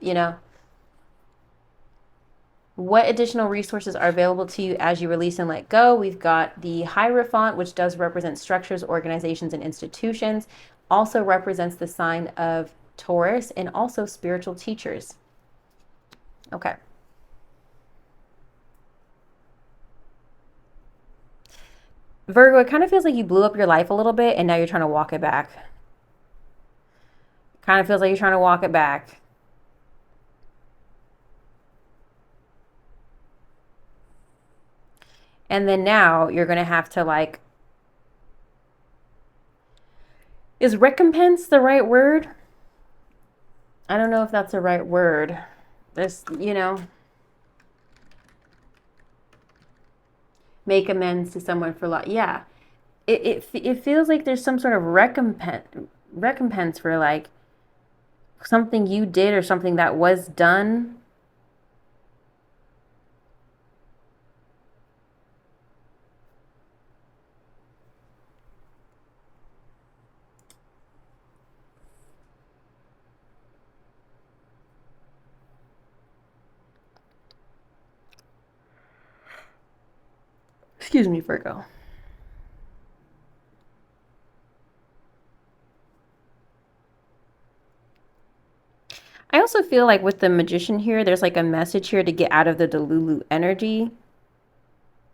Speaker 1: What additional resources are available to you as you release and let go? We've got the Hierophant, which does represent structures, organizations, and institutions. Also represents the sign of Taurus, and also spiritual teachers. Okay. Virgo, it kind of feels like you blew up your life a little bit and now you're trying to walk it back. Kind of feels like you're trying to walk it back. And then now you're going to have to like, is recompense the right word? I don't know if that's the right word. There's, make amends to someone for life. Yeah. It feels like there's some sort of recompense for like something you did or something that was done. Excuse me, Virgo. I also feel like with the Magician here, there's like a message here to get out of the Delulu energy,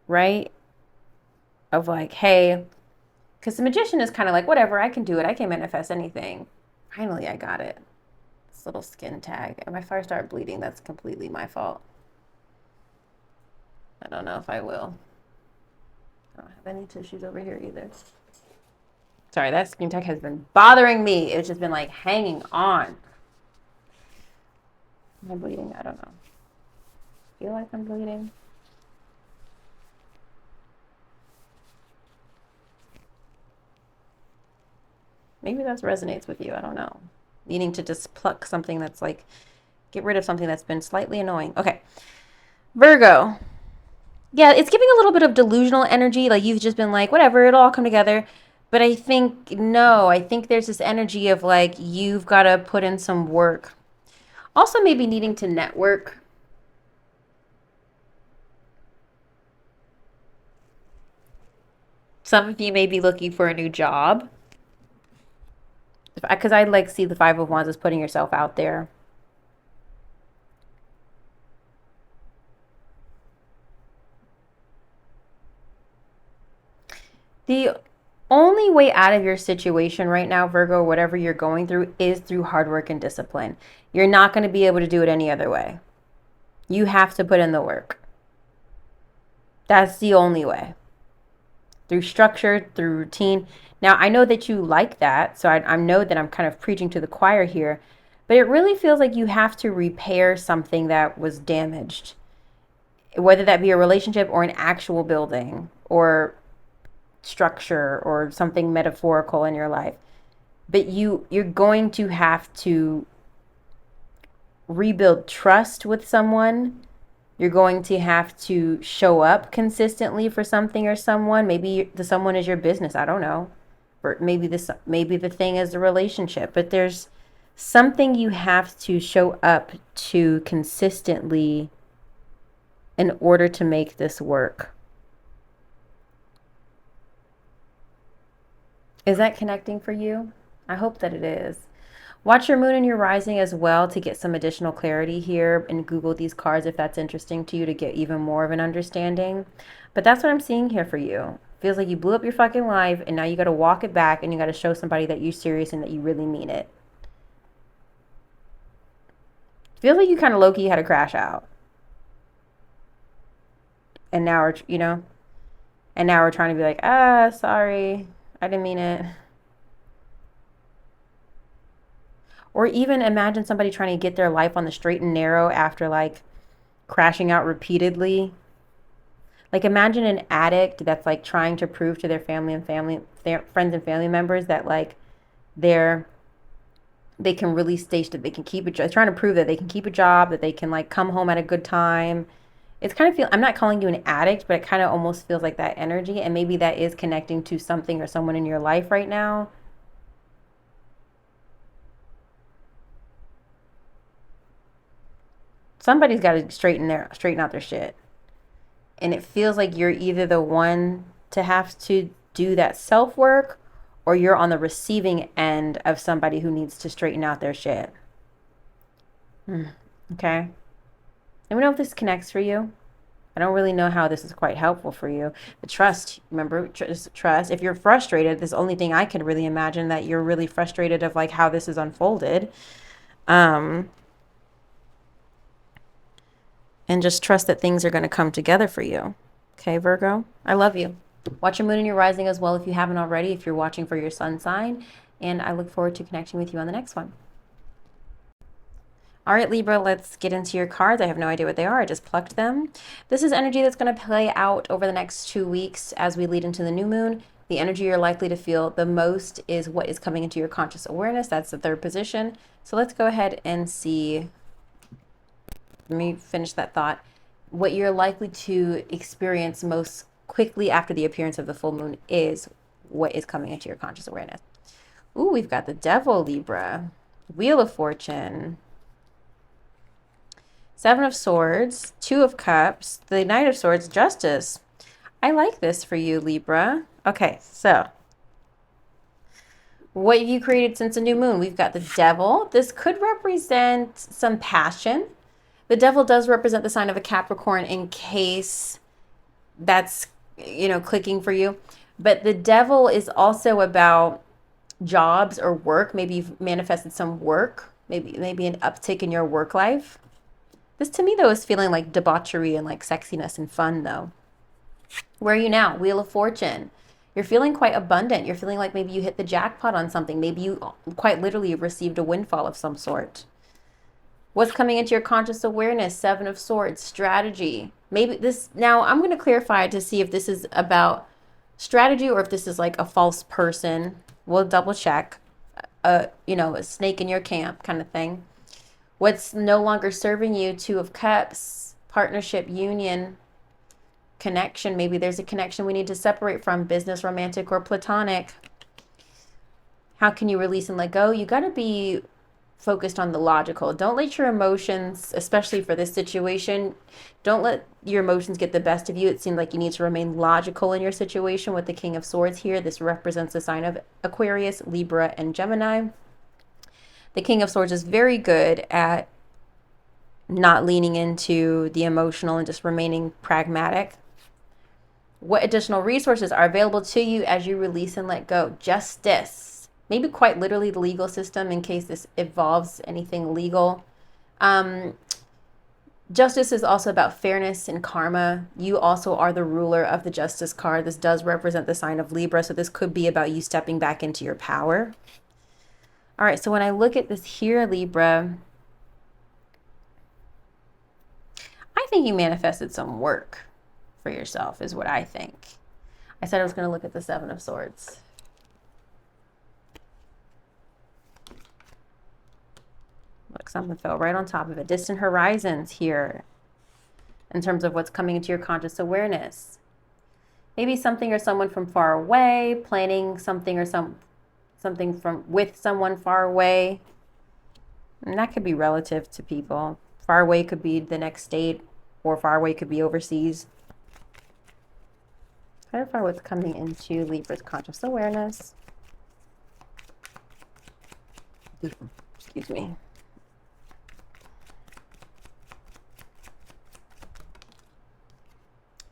Speaker 1: right? Of like, hey, because the Magician is kind of like, whatever, I can do it. I can manifest anything. Finally, I got it. This little skin tag. And if I start bleeding, that's completely my fault. I don't know if I will. I don't have any tissues over here either. Sorry, that skin tag has been bothering me. It's just been like hanging on. Am I bleeding? I don't know. Feel like I'm bleeding. Maybe that resonates with you. I don't know. Needing to just pluck something that's like, get rid of something that's been slightly annoying. Okay. Virgo. Yeah, it's giving a little bit of delusional energy. Like you've just been like, whatever, it'll all come together. But I think, no, I think there's this energy of like, you've got to put in some work. Also, maybe needing to network. Some of you may be looking for a new job. Because I like see the Five of Wands as putting yourself out there. The only way out of your situation right now, Virgo, whatever you're going through, is through hard work and discipline. You're not going to be able to do it any other way. You have to put in the work. That's the only way. Through structure, through routine. Now, I know that you like that, so I know that I'm kind of preaching to the choir here, but it really feels like you have to repair something that was damaged, whether that be a relationship or an actual building or structure or something metaphorical in your life. But you're going to have to rebuild trust with someone. You're going to have to show up consistently for something or someone. Maybe the someone is your business. I don't know. Or maybe the thing is the relationship. But there's something you have to show up to consistently in order to make this work. Is that connecting for you? I hope that it is. Watch your moon and your rising as well to get some additional clarity here, and Google these cards if that's interesting to you to get even more of an understanding. But that's what I'm seeing here for you. Feels like you blew up your fucking life and now you got to walk it back and you got to show somebody that you're serious and that you really mean it. Feels like you kind of low-key had to crash out. And now we're, and now we're trying to be like, sorry, I didn't mean it. Or even imagine somebody trying to get their life on the straight and narrow after like crashing out repeatedly. Like imagine an addict that's like trying to prove to their friends and family members that like they can really that they can keep a job, trying to prove that they can keep a job, that they can like come home at a good time. It's kind of I'm not calling you an addict, but it kind of almost feels like that energy. And maybe that is connecting to something or someone in your life right now. Somebody's got to straighten out their shit. And it feels like you're either the one to have to do that self-work or you're on the receiving end of somebody who needs to straighten out their shit. Okay. Let me know if this connects for you. I don't really know how this is quite helpful for you. But trust, remember, trust. If you're frustrated, this is the only thing I could really imagine that you're really frustrated of like how this is unfolded. And just trust that things are going to come together for you. Okay, Virgo? I love you. Watch your moon and your rising as well if you haven't already, if you're watching for your sun sign. And I look forward to connecting with you on the next one. All right, Libra, let's get into your cards. I have no idea what they are. I just plucked them. This is energy that's going to play out over the next 2 weeks as we lead into the new moon. The energy you're likely to feel the most is what is coming into your conscious awareness. That's the third position. So let's go ahead and see. Let me finish that thought. What you're likely to experience most quickly after the appearance of the full moon is what is coming into your conscious awareness. Ooh, we've got the Devil, Libra. Wheel of Fortune. Seven of Swords. Two of Cups. The Knight of Swords. Justice. I like this for you, Libra. Okay, so what have you created since a new moon? We've got the Devil. This could represent some passion. The Devil does represent the sign of a Capricorn in case that's, you know, clicking for you. But the Devil is also about jobs or work. Maybe you've manifested some work, maybe an uptick in your work life. This to me though is feeling like debauchery and like sexiness and fun though. Where are you now? Wheel of Fortune. You're feeling quite abundant. You're feeling like maybe you hit the jackpot on something. Maybe you quite literally received a windfall of some sort. What's coming into your conscious awareness? Seven of Swords. Strategy. Maybe this, now I'm going to clarify to see if this is about strategy or if this is like a false person. We'll double check. You know, a snake in your camp kind of thing. What's no longer serving you? Two of Cups. Partnership, union, connection. Maybe there's a connection we need to separate from, business, romantic, or platonic. How can you release and let go? You got to be focused on the logical. Don't let your emotions, especially for this situation, don't let your emotions get the best of you. It seems like you need to remain logical in your situation with the King of Swords here. This represents the sign of Aquarius, Libra, and Gemini. The King of Swords is very good at not leaning into the emotional and just remaining pragmatic. What additional resources are available to you as you release and let go? Justice. Maybe quite literally the legal system in case this involves anything legal. Justice is also about fairness and karma. You also are the ruler of the Justice card. This does represent the sign of Libra, so this could be about you stepping back into your power. All right, so when I look at this here, Libra, I think you manifested some work for yourself is what I think. I said I was going to look at the Seven of Swords. Look, something fell right on top of it. Distant horizons here in terms of what's coming into your conscious awareness. Maybe something or someone from far away, planning something or something from with someone far away. And that could be relative to people. Far away could be the next state, or far away could be overseas. Clarify what's coming into Libra's conscious awareness. Excuse me.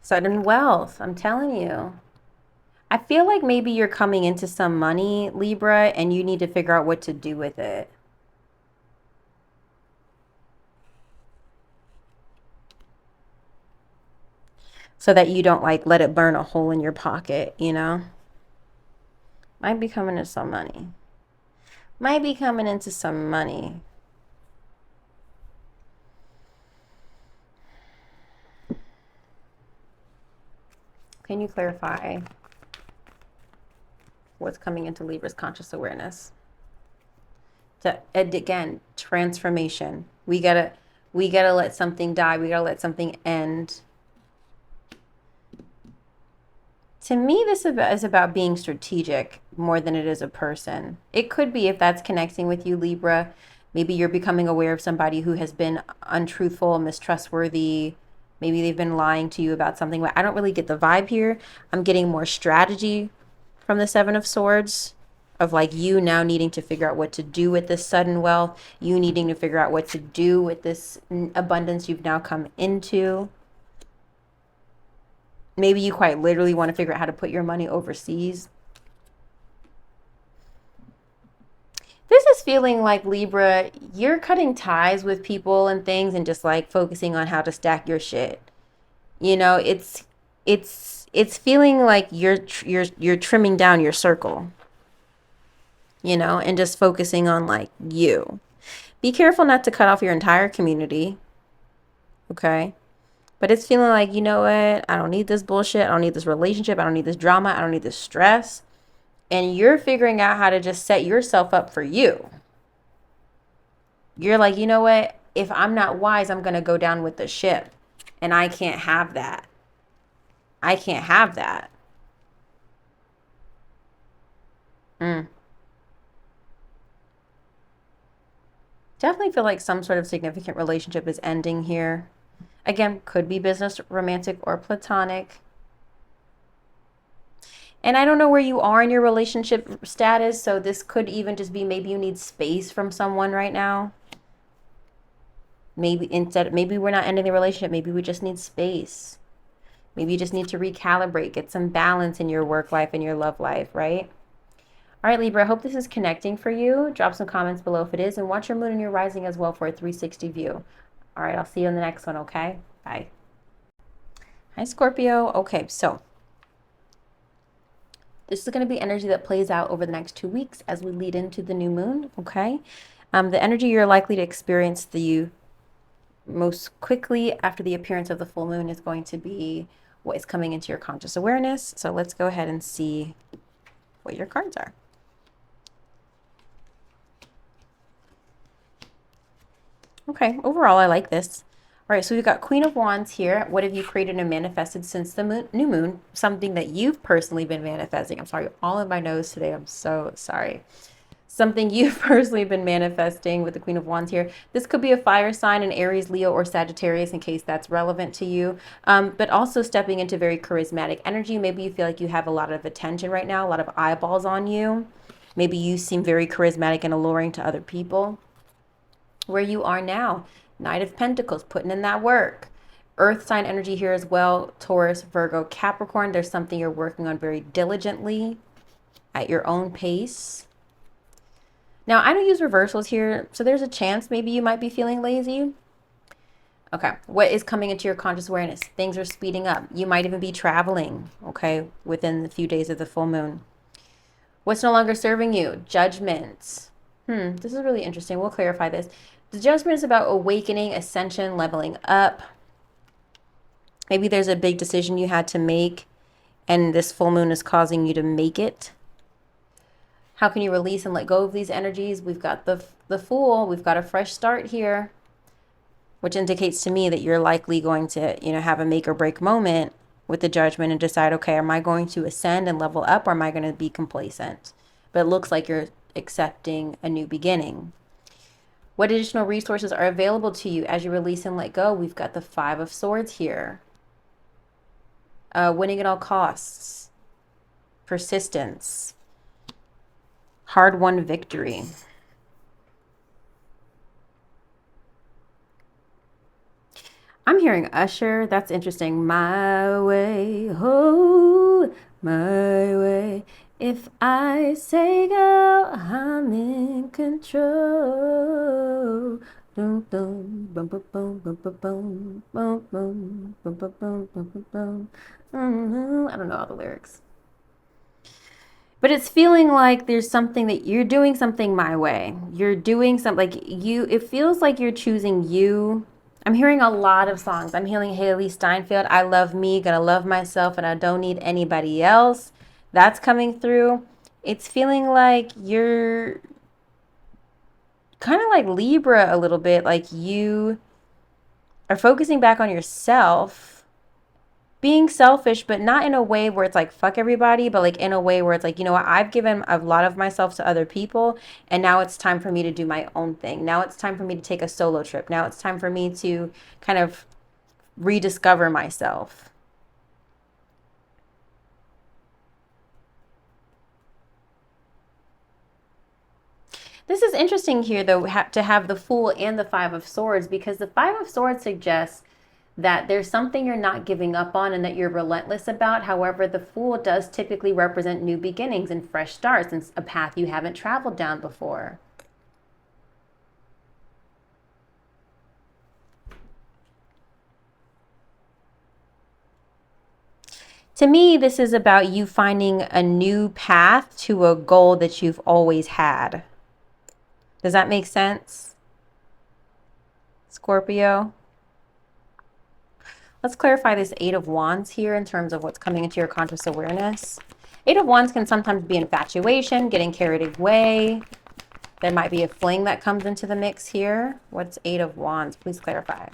Speaker 1: Sudden wealth, I'm telling you. I feel like maybe you're coming into some money, Libra, and you need to figure out what to do with it. So that you don't like let it burn a hole in your pocket, you know? Might be coming into some money. Might be coming into some money. Can you clarify what's coming into Libra's conscious awareness? Again, transformation. We gotta let something die. We gotta let something end. To me, this is about being strategic more than it is a person. It could be, if that's connecting with you, Libra, maybe you're becoming aware of somebody who has been untruthful, mistrustworthy. Maybe they've been lying to you about something. I don't really get the vibe here. I'm getting more strategy from the Seven of Swords, of like you now needing to figure out what to do with this sudden wealth, you needing to figure out what to do with this abundance you've now come into. Maybe you quite literally want to figure out how to put your money overseas. This is feeling like, Libra, you're cutting ties with people and things and just like focusing on how to stack your shit. You know, it's feeling like you're trimming down your circle. You know, and just focusing on like you. Be careful not to cut off your entire community. Okay? But it's feeling like, you know what? I don't need this bullshit. I don't need this relationship. I don't need this drama. I don't need this stress. And you're figuring out how to just set yourself up for you. You're like, you know what? If I'm not wise, I'm going to go down with the ship. And I can't have that. I can't have that. Definitely feel like some sort of significant relationship is ending here. Again, could be business, romantic, or platonic. And I don't know where you are in your relationship status, so this could even just be maybe you need space from someone right now. Maybe we're not ending the relationship, maybe we just need space. Maybe you just need to recalibrate, get some balance in your work life and your love life, right? All right, Libra, I hope this is connecting for you. Drop some comments below if it is, and watch your moon and your rising as well for a 360 view. All right, I'll see you in the next one, okay? Bye. Hi, Scorpio. Okay, so this is going to be energy that plays out over the next 2 weeks as we lead into the new moon, okay? The energy you're likely to experience the most quickly after the appearance of the full moon is going to be what is coming into your conscious awareness. So let's go ahead and see what your cards are. Okay, overall, I like this. All right, so we've got Queen of Wands here. What have you created and manifested since the new moon? Something that you've personally been manifesting. I'm sorry, all in my nose today. I'm so sorry. Something you've personally been manifesting with the Queen of Wands here. This could be a fire sign, an Aries, Leo, or Sagittarius in case that's relevant to you. But also stepping into very charismatic energy. Maybe you feel like you have a lot of attention right now, a lot of eyeballs on you. Maybe you seem very charismatic and alluring to other people. Where you are now, Knight of Pentacles, putting in that work. Earth sign energy here as well. Taurus, Virgo, Capricorn. There's something you're working on very diligently at your own pace. Now, I don't use reversals here, so there's a chance maybe you might be feeling lazy. Okay, what is coming into your conscious awareness? Things are speeding up. You might even be traveling, okay, within the few days of the full moon. What's no longer serving you? Judgment. This is really interesting. We'll clarify this. The judgment is about awakening, ascension, leveling up. Maybe there's a big decision you had to make, and this full moon is causing you to make it. How can you release and let go of these energies? We've got the Fool. We've got a fresh start here, which indicates to me that you're likely going to, have a make or break moment with the judgment and decide, okay, am I going to ascend and level up, or am I going to be complacent? But it looks like you're accepting a new beginning. What additional resources are available to you as you release and let go? We've got the Five of Swords here. Winning at all costs. Persistence. Hard-won victory. I'm hearing Usher. That's interesting. My way, oh, my way. If I say go, I'm in control. Dum dum bum bum bum bum bum bum bum bum bum bum bum bum. I don't know all the lyrics. But it's feeling like there's something that you're doing something my way. You're doing something like it feels like you're choosing you. I'm hearing a lot of songs. I'm hearing Haley Steinfeld, I Love Me, Gonna Love Myself, and I Don't Need Anybody Else. That's coming through. It's feeling like you're kind of like Libra a little bit, like you are focusing back on yourself, being selfish, but not in a way where it's like fuck everybody, but like in a way where it's like, you know what, I've given a lot of myself to other people, and now it's time for me to do my own thing. Now it's time for me to take a solo trip. Now it's time for me to kind of rediscover myself. This is interesting here, though, to have the Fool and the Five of Swords, because the Five of Swords suggests that there's something you're not giving up on and that you're relentless about. However, the Fool does typically represent new beginnings and fresh starts and a path you haven't traveled down before. To me, this is about you finding a new path to a goal that you've always had. Does that make sense, Scorpio? Let's clarify this Eight of Wands here in terms of what's coming into your conscious awareness. Eight of Wands can sometimes be infatuation, getting carried away. There might be a fling that comes into the mix here. What's Eight of Wands? Please clarify.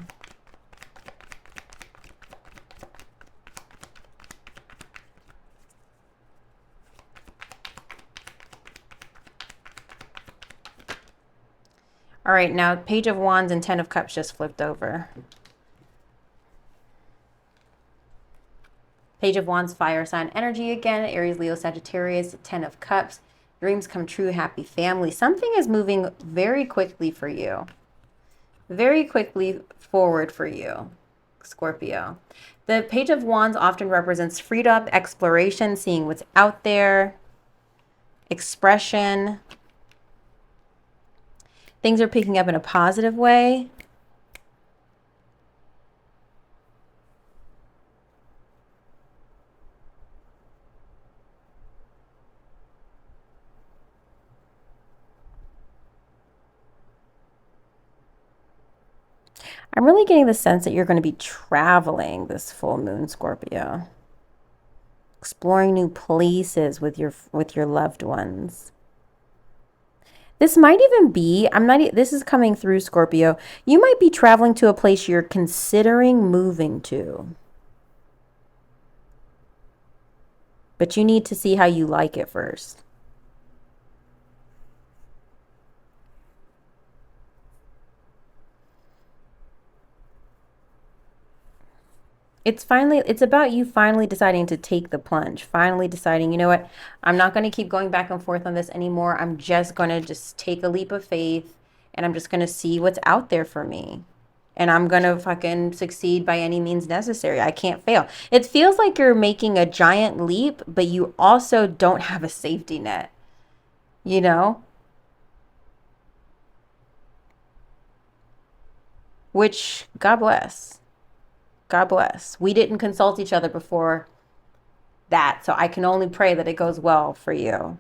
Speaker 1: All right, now Page of Wands and Ten of Cups just flipped over. Page of Wands, fire sign energy again. Aries, Leo, Sagittarius, Ten of Cups. Dreams come true, happy family. Something is moving very quickly for you. Very quickly forward for you, Scorpio. The Page of Wands often represents freedom, exploration, seeing what's out there, expression. Things are picking up in a positive way. I'm really getting the sense that you're going to be traveling this full moon, Scorpio. Exploring new places with your loved ones. This might even be, this is coming through, Scorpio. You might be traveling to a place you're considering moving to. But you need to see how you like it first. It's about you finally deciding to take the plunge, finally deciding, you know what, I'm not going to keep going back and forth on this anymore. I'm just going to just take a leap of faith and I'm just going to see what's out there for me. And I'm going to fucking succeed by any means necessary. I can't fail. It feels like you're making a giant leap, but you also don't have a safety net, you know? Which, God bless. God bless. We didn't consult each other before that, so I can only pray that it goes well for you.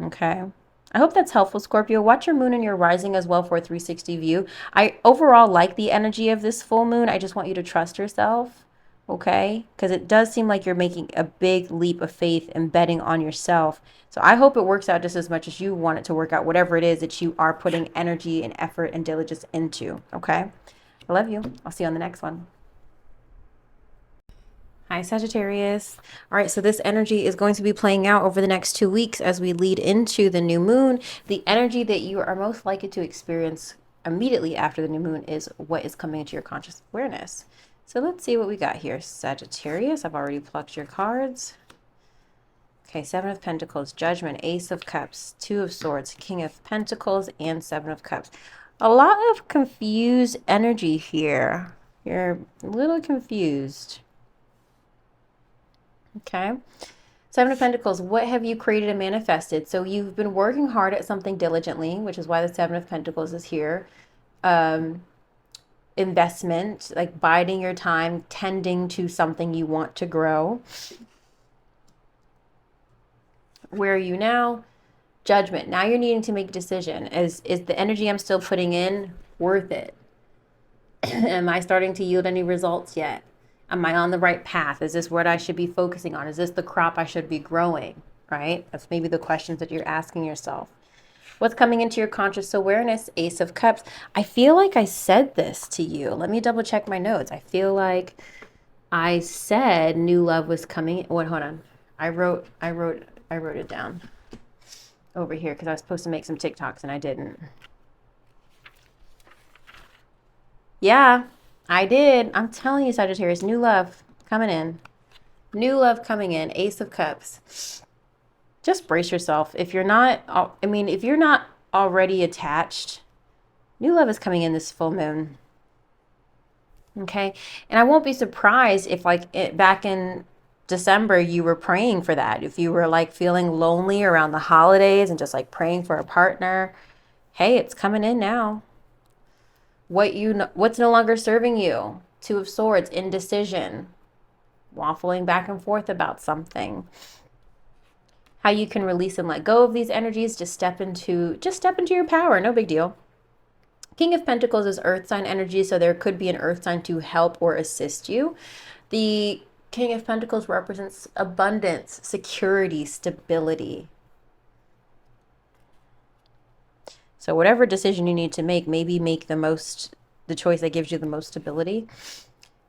Speaker 1: Okay. I hope that's helpful, Scorpio. Watch your moon and your rising as well for a 360 view. I overall like the energy of this full moon. I just want you to trust yourself, okay? Because it does seem like you're making a big leap of faith and betting on yourself. So I hope it works out just as much as you want it to work out, whatever it is that you are putting energy and effort and diligence into, okay? I love you. I'll see you on the next one. Hi, Sagittarius. All right, so this energy is going to be playing out over the next 2 weeks as we lead into the new moon. The energy that you are most likely to experience immediately after the new moon is what is coming into your conscious awareness. So let's see what we got here. Sagittarius, I've already plucked your cards. Okay, Seven of Pentacles, Judgment, Ace of Cups, Two of Swords, King of Pentacles, and Seven of Cups. A lot of confused energy here. You're a little confused. Okay. Seven of Pentacles, what have you created and manifested? So you've been working hard at something diligently, which is why the Seven of Pentacles is here. Investment, like biding your time, tending to something you want to grow. Where are you now? Judgment. Now you're needing to make a decision. Is the energy I'm still putting in worth it? Am I starting to yield any results yet? Am I on the right path? Is this what I should be focusing on? Is this the crop I should be growing, right? That's maybe the questions that you're asking yourself. What's coming into your conscious awareness? Ace of Cups. I feel like I said this to you. Let me double check my notes. I feel like I said new love was coming. Wait, hold on. I wrote it down over here because I was supposed to make some TikToks and I didn't. Yeah. I did. I'm telling you, Sagittarius, new love coming in. New love coming in. Ace of Cups. Just brace yourself. If you're not, if you're not already attached, new love is coming in this full moon. Okay. And I won't be surprised if back in December, you were praying for that. If you were like feeling lonely around the holidays and just like praying for a partner, hey, it's coming in now. What's no longer serving you? Two of Swords, indecision, waffling back and forth about something. How you can release and let go of these energies. Just step into your power. No big deal. King of Pentacles is earth sign energy, so there could be an earth sign to help or assist you. The King of Pentacles represents abundance, security, stability. So whatever decision you need to make, maybe make the choice that gives you the most stability.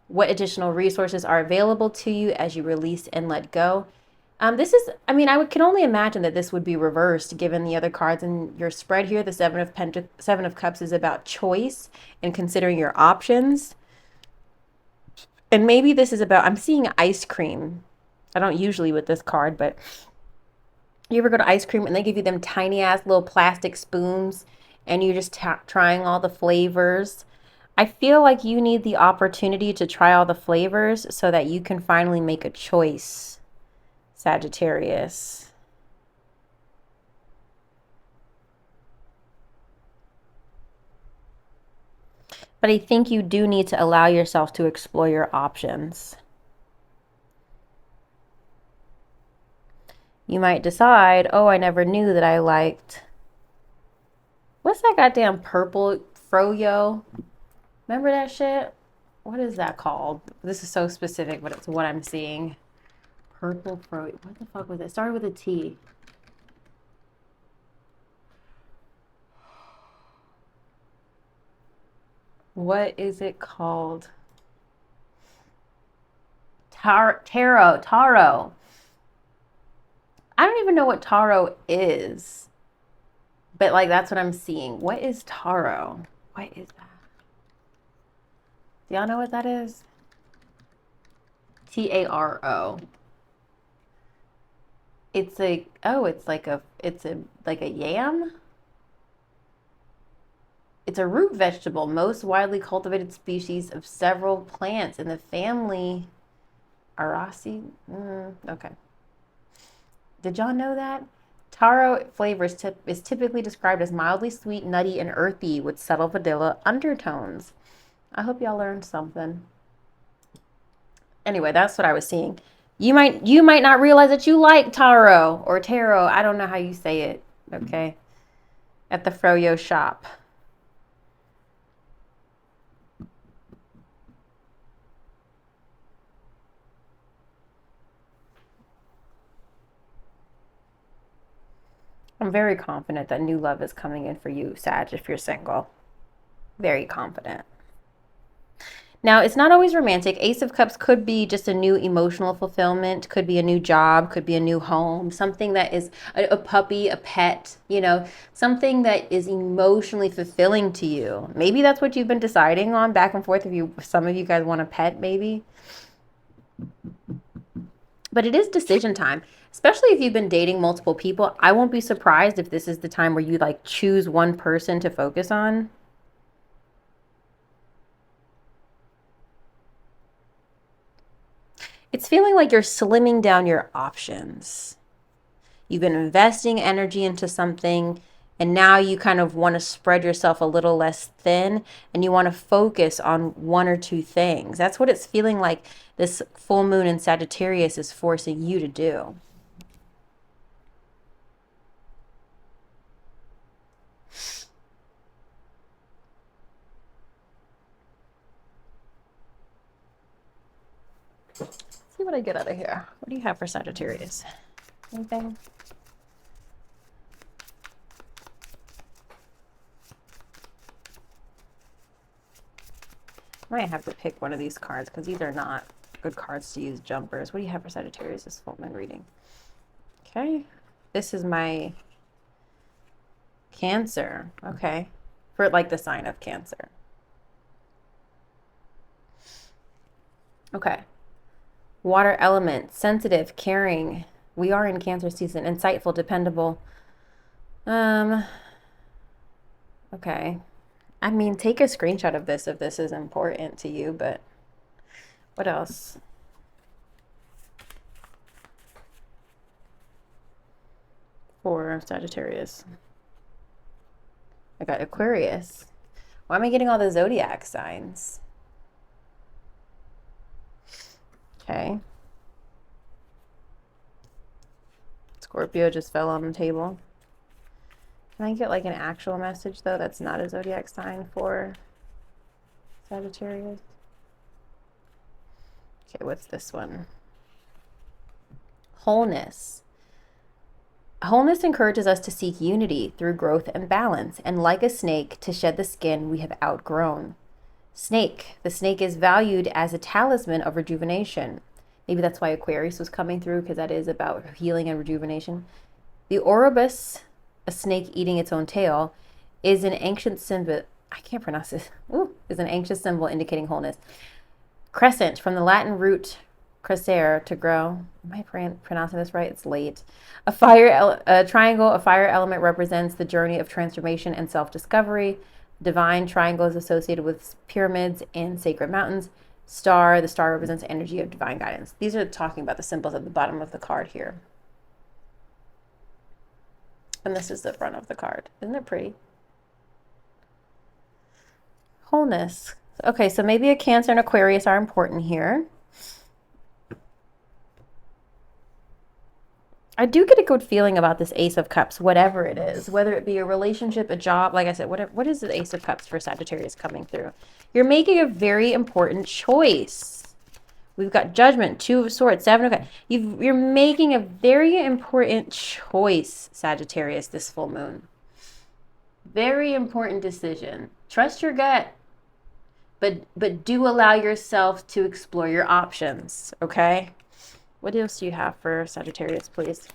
Speaker 1: What additional resources are available to you as you release and let go? This is, I mean, can only imagine that this would be reversed given the other cards in your spread here. The Seven of Cups is about choice and considering your options. And maybe this is about, I'm seeing ice cream. I don't usually with this card, but you ever go to ice cream and they give you them tiny ass little plastic spoons and you're just trying all the flavors? I feel like you need the opportunity to try all the flavors so that you can finally make a choice, Sagittarius. But I think you do need to allow yourself to explore your options. You might decide, oh, I never knew that I liked, what's that goddamn purple froyo? Remember that shit? What is that called? This is so specific, but it's what I'm seeing. Purple froyo. What the fuck was it? It started with a T. What is it called? Taro. I don't even know what taro is. But like that's what I'm seeing. What is taro? What is that? Do y'all know what that is? Taro. It's a like a yam. It's a root vegetable, most widely cultivated species of several plants in the family Araceae. Okay. Did y'all know that? Taro flavor is typically described as mildly sweet, nutty, and earthy with subtle vanilla undertones. I hope y'all learned something. Anyway, that's what I was seeing. You might not realize that you like taro or taro. I don't know how you say it. Okay. At the froyo shop. I'm very confident that new love is coming in for you, Sag, if you're single. Very confident. Now, it's not always romantic. Ace of Cups could be just a new emotional fulfillment, could be a new job, could be a new home, something that is a puppy, a pet, something that is emotionally fulfilling to you. Maybe that's what you've been deciding on back and forth. If some of you guys want a pet, maybe. But it is decision time, especially if you've been dating multiple people. I won't be surprised if this is the time where you like choose one person to focus on. It's feeling like you're slimming down your options. You've been investing energy into something, and now you kind of want to spread yourself a little less thin, and you want to focus on one or two things. That's what it's feeling like this full moon in Sagittarius is forcing you to do. See what I get out of here. What do you have for Sagittarius? Anything? I might have to pick one of these cards because these are not good cards to use jumpers. What do you have for Sagittarius this full moon reading? Okay. This is my Cancer. Okay. For like the sign of Cancer. Okay. Water element, sensitive, caring. We are in Cancer season. Insightful, dependable. Okay. I mean, take a screenshot of this if this is important to you, but what else? For Sagittarius. I got Aquarius. Why am I getting all the zodiac signs? Okay. Scorpio just fell on the table. Can I get like an actual message though that's not a zodiac sign for Sagittarius? Okay, what's this one? Wholeness. Wholeness encourages us to seek unity through growth and balance, and like a snake, to shed the skin we have outgrown. Snake. The snake is valued as a talisman of rejuvenation. Maybe that's why Aquarius was coming through, because that is about healing and rejuvenation. The Ouroboros, a snake eating its own tail, is an ancient symbol. I can't pronounce this. Is an ancient symbol indicating wholeness. Crescent, from the Latin root crescere, to grow. Am I pronouncing this right? It's late. A triangle, a fire element, represents the journey of transformation and self-discovery. Divine triangle is associated with pyramids and sacred mountains. Star, the star represents energy of divine guidance. These are talking about the symbols at the bottom of the card here. And this is the front of the card. Isn't it pretty? Wholeness. Okay, so maybe a Cancer and Aquarius are important here. I do get a good feeling about this Ace of Cups, whatever it is, whether it be a relationship, a job, like I said, whatever. What is the Ace of Cups for Sagittarius coming through? You're making a very important choice. We've got Judgment, Two of Swords, Seven of Cups. You're making a very important choice, Sagittarius, this full moon. Very important decision. Trust your gut, but do allow yourself to explore your options, okay? What else do you have for Sagittarius, please?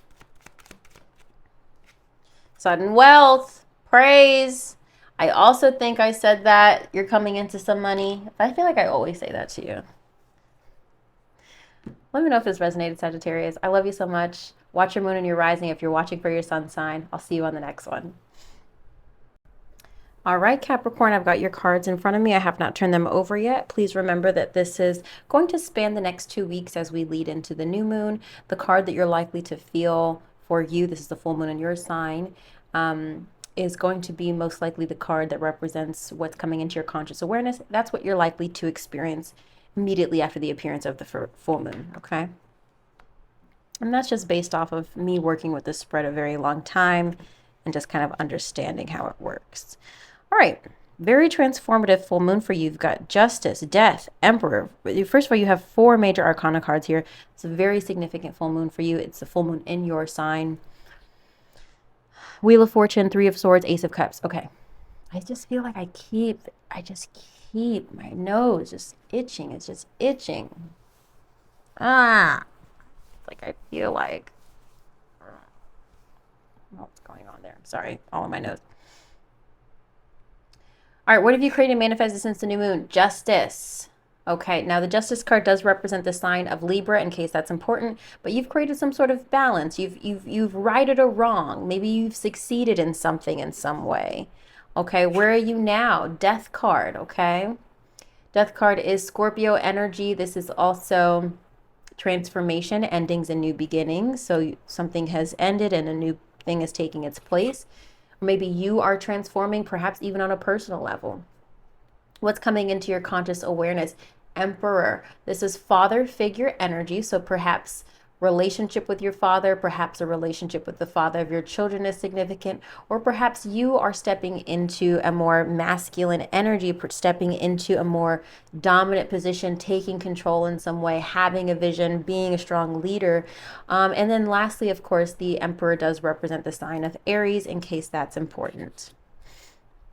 Speaker 1: Sudden wealth, praise. I also think I said that you're coming into some money. I feel like I always say that to you. Let me know if this resonated, Sagittarius. I love you so much. Watch your moon and your rising if you're watching for your sun sign. I'll see you on the next one. All right, Capricorn, I've got your cards in front of me. I have not turned them over yet. Please remember that this is going to span the next 2 weeks as we lead into the new moon. The card that you're likely to feel for you, this is the full moon in your sign, is going to be most likely the card that represents what's coming into your conscious awareness. That's what you're likely to experience immediately after the appearance of the full moon, okay? And that's just based off of me working with this spread a very long time and just kind of understanding how it works. All right, very transformative full moon for you. You've got Justice, Death, Emperor. First of all, you have 4 major arcana cards here. It's a very significant full moon for you. It's a full moon in your sign. Wheel of Fortune, 3 of Swords, Ace of Cups. Okay, I just feel like I just keep my nose just itching. It's just itching. Like I feel like, what's going on there? Sorry, all in my nose. All right, what have you created and manifested since the new moon? Justice. Okay, now the Justice card does represent the sign of Libra, in case that's important, but you've created some sort of balance. You've righted a wrong. Maybe you've succeeded in something in some way. Okay, where are you now? Death card, okay? Death card is Scorpio energy. This is also transformation, endings, and new beginnings. So something has ended and a new thing is taking its place. Maybe you are transforming, perhaps even on a personal level. What's coming into your conscious awareness? Emperor. This is father figure energy. So perhaps relationship with your father, perhaps a relationship with the father of your children is significant, or perhaps you are stepping into a more masculine energy, stepping into a more dominant position, taking control in some way, having a vision, being a strong leader. And then lastly, of course, the Emperor does represent the sign of Aries, in case that's important.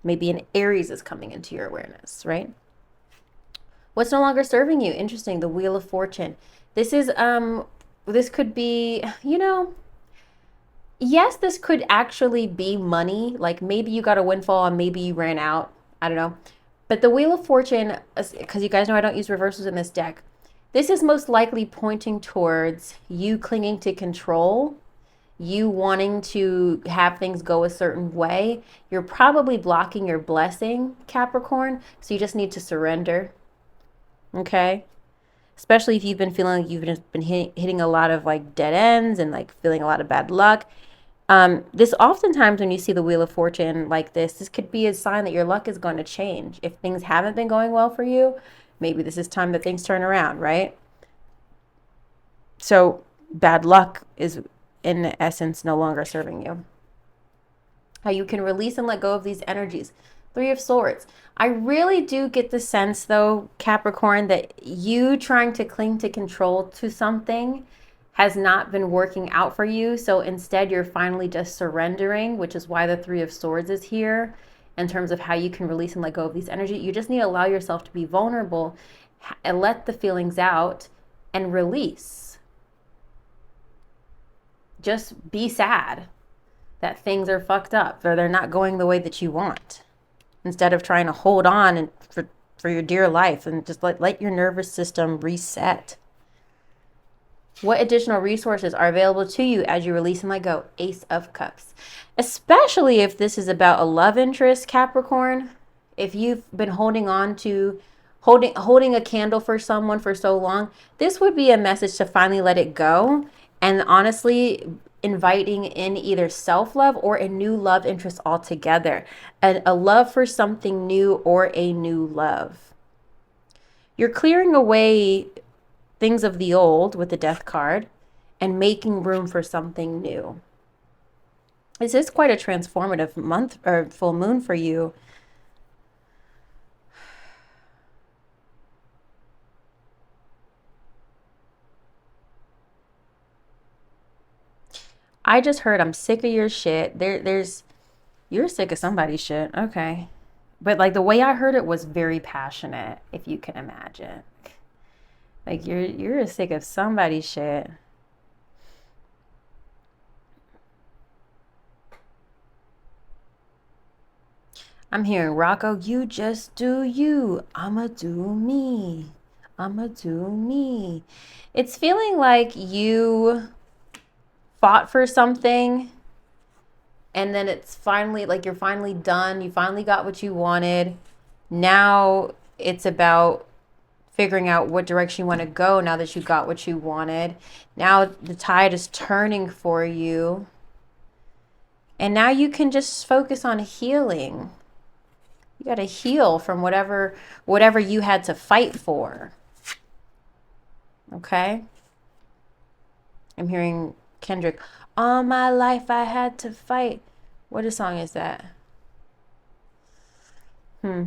Speaker 1: Maybe an Aries is coming into your awareness, right? What's no longer serving you? Interesting. The Wheel of Fortune. This could be, yes, this could actually be money. Like maybe you got a windfall and maybe you ran out. I don't know. But the Wheel of Fortune, because you guys know I don't use reversals in this deck, this is most likely pointing towards you clinging to control, you wanting to have things go a certain way. You're probably blocking your blessing, Capricorn. So you just need to surrender. Okay? Especially if you've been feeling like you've just been hitting a lot of like dead ends and like feeling a lot of bad luck. This oftentimes when you see the Wheel of Fortune like this could be a sign that your luck is going to change. If things haven't been going well for you, maybe this is time that things turn around, right? So bad luck is in essence no longer serving you. how you can release and let go of these energies. Three of Swords. I really do get the sense, though, Capricorn, that you trying to cling to control to something has not been working out for you. So instead, you're finally just surrendering, which is why the Three of Swords is here in terms of how you can release and let go of these energy. You just need to allow yourself to be vulnerable and let the feelings out and release. Just be sad that things are fucked up or they're not going the way that you want, instead of trying to hold on and for your dear life, and just let your nervous system reset. What additional resources are available to you as you release and let go? Ace of Cups. Especially if this is about a love interest, Capricorn. If you've been holding on to holding a candle for someone for so long, this would be a message to finally let it go, and honestly inviting in either self-love or a new love interest altogether, and a love for something new or a new love. You're clearing away things of the old with the Death card and making room for something new. This is quite a transformative month or full moon for you. I just heard I'm sick of your shit. You're sick of somebody's shit. Okay. But like the way I heard it was very passionate, if you can imagine. Like you're sick of somebody's shit. I'm hearing Rocco, you just do you. I'ma do me. I'ma do me. It's feeling like you fought for something and then it's finally like you're finally done. You finally got what you wanted. Now it's about figuring out what direction you want to go now that you got what you wanted. Now the tide is turning for you. And now you can just focus on healing. You got to heal from whatever you had to fight for. Okay? I'm hearing Kendrick, all my life I had to fight. What a song is that? What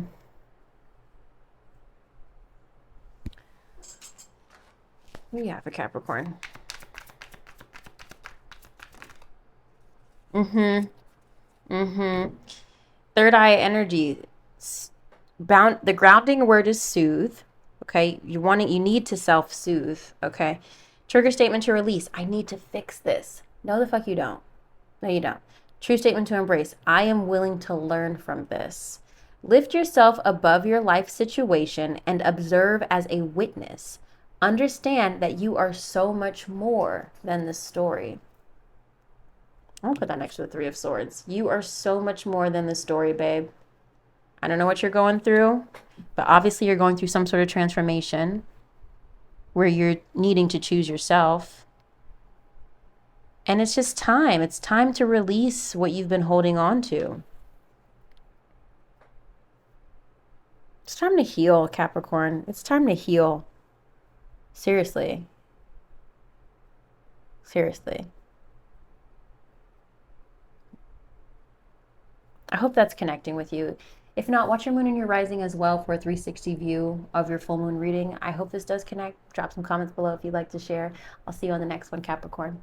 Speaker 1: do you have for Capricorn? Third eye energy. The grounding word is soothe. Okay. You need to self-soothe. Okay. Trigger statement to release. I need to fix this. No, the fuck you don't. No, you don't. True statement to embrace. I am willing to learn from this. Lift yourself above your life situation and observe as a witness. Understand that you are so much more than the story. I'll put that next to the Three of Swords. You are so much more than the story, babe. I don't know what you're going through, but obviously you're going through some sort of transformation where you're needing to choose yourself. And it's just time. It's time to release what you've been holding on to. It's time to heal, Capricorn. It's time to heal. Seriously. Seriously. I hope that's connecting with you. If not, watch your moon and your rising as well for a 360 view of your full moon reading. I hope this does connect. Drop some comments below if you'd like to share. I'll see you on the next one, Capricorn.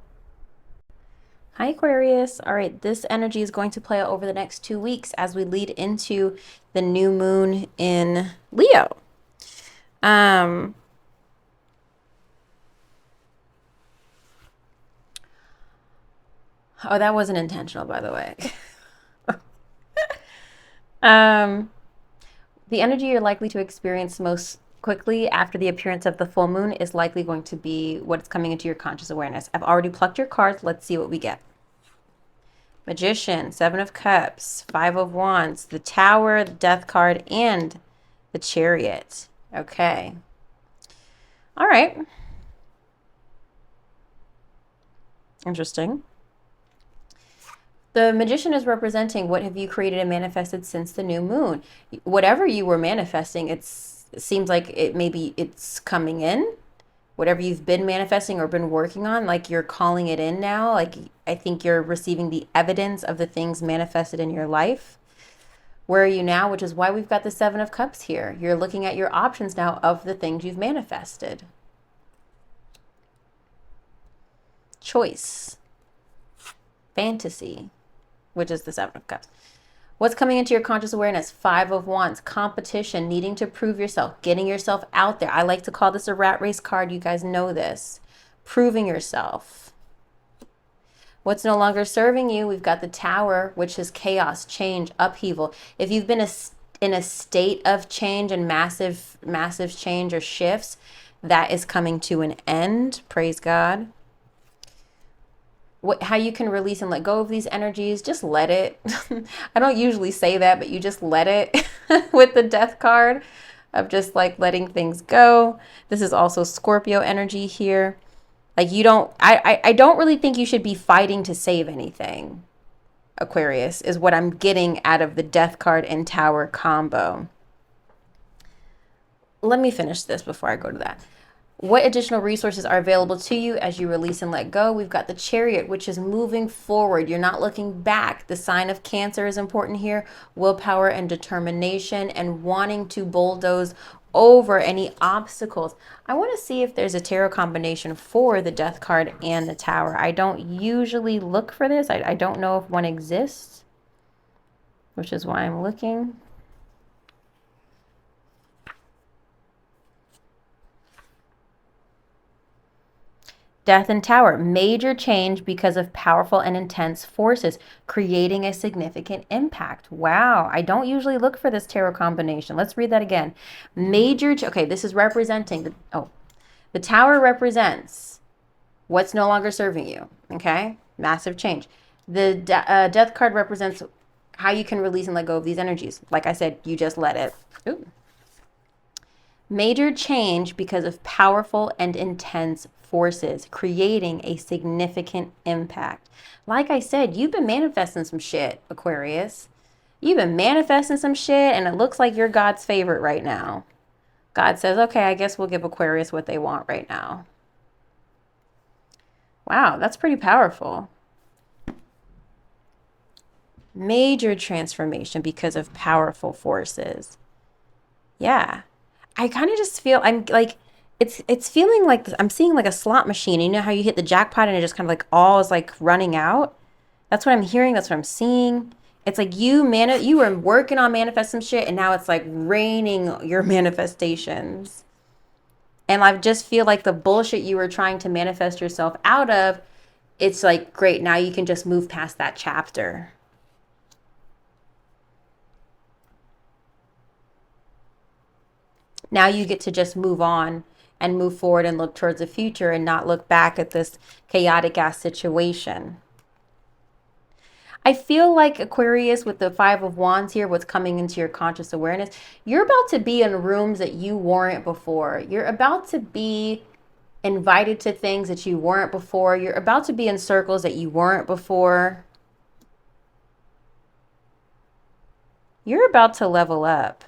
Speaker 1: Hi, Aquarius. All right, this energy is going to play out over the next 2 weeks as we lead into the new moon in Leo. Oh, that wasn't intentional, by the way. The energy you're likely to experience most quickly after the appearance of the full moon is likely going to be what's coming into your conscious awareness. I've already plucked your cards. Let's see what we get. Magician, Seven of Cups, Five of Wands, the Tower, the Death card, and the Chariot. Okay. All right. Interesting. The Magician is representing what have you created and manifested since the new moon. Whatever you were manifesting, it seems like it's coming in. whatever you've been manifesting or been working on, like you're calling it in now. Like I think you're receiving the evidence of the things manifested in your life. Where are you now? Which is why we've got the Seven of Cups here. You're looking at your options now of the things you've manifested. Choice. Fantasy, which is the Seven of Cups. What's coming into your conscious awareness? Five of Wands, competition, needing to prove yourself, getting yourself out there. I like to call this a rat race card. You guys know this. Proving yourself. What's no longer serving you? We've got the Tower, which is chaos, change, upheaval. If you've been in a state of change and massive change or shifts, that is coming to an end. Praise God. How you can release and let go of these energies, just let it. I don't usually say that, but you just let it with the Death card of just like letting things go. This is also Scorpio energy here. Like you don't, I don't really think you should be fighting to save anything. Aquarius is what I'm getting out of the Death card and Tower combo. Let me finish this before I go to that. What additional resources are available to you as you release and let go? We've got the Chariot, which is moving forward. You're not looking back. The sign of Cancer is important here. Willpower and determination and wanting to bulldoze over any obstacles. I want to see if there's a tarot combination for the Death card and the Tower. I don't usually look for this. I don't know if one exists, which is why I'm looking. Death and Tower, major change because of powerful and intense forces, creating a significant impact. Wow, I don't usually look for this tarot combination. Let's read that again. Okay, this is representing, the Tower represents what's no longer serving you, okay? Massive change. The Death card represents how you can release and let go of these energies. Like I said, you just let it. Ooh. Major change because of powerful and intense forces, creating a significant impact. Like I said, you've been manifesting some shit, Aquarius. You've been manifesting some shit, and it looks like you're God's favorite right now. God says, okay, I guess we'll give Aquarius what they want right now. Wow, that's pretty powerful. Major transformation because of powerful forces. Yeah. I kind of just feel, I'm like, it's feeling like I'm seeing like a slot machine. You know how you hit the jackpot and it just kind of like all is like running out? That's what I'm hearing. That's what I'm seeing. It's like you were working on manifesting shit and now it's like raining your manifestations. And I just feel like the bullshit you were trying to manifest yourself out of, it's like, great, now you can just move past that chapter. Now you get to just move on and move forward and look towards the future and not look back at this chaotic ass situation. I feel like Aquarius with the Five of Wands here, what's coming into your conscious awareness, you're about to be in rooms that you weren't before. You're about to be invited to things that you weren't before. You're about to be in circles that you weren't before. You're about to level up.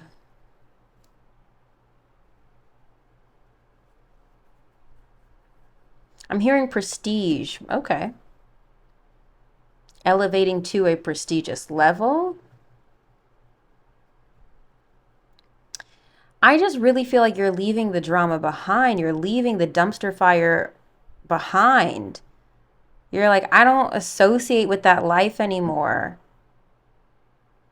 Speaker 1: I'm hearing prestige. Okay. Elevating to a prestigious level. I just really feel like you're leaving the drama behind. You're leaving the dumpster fire behind. You're like, I don't associate with that life anymore.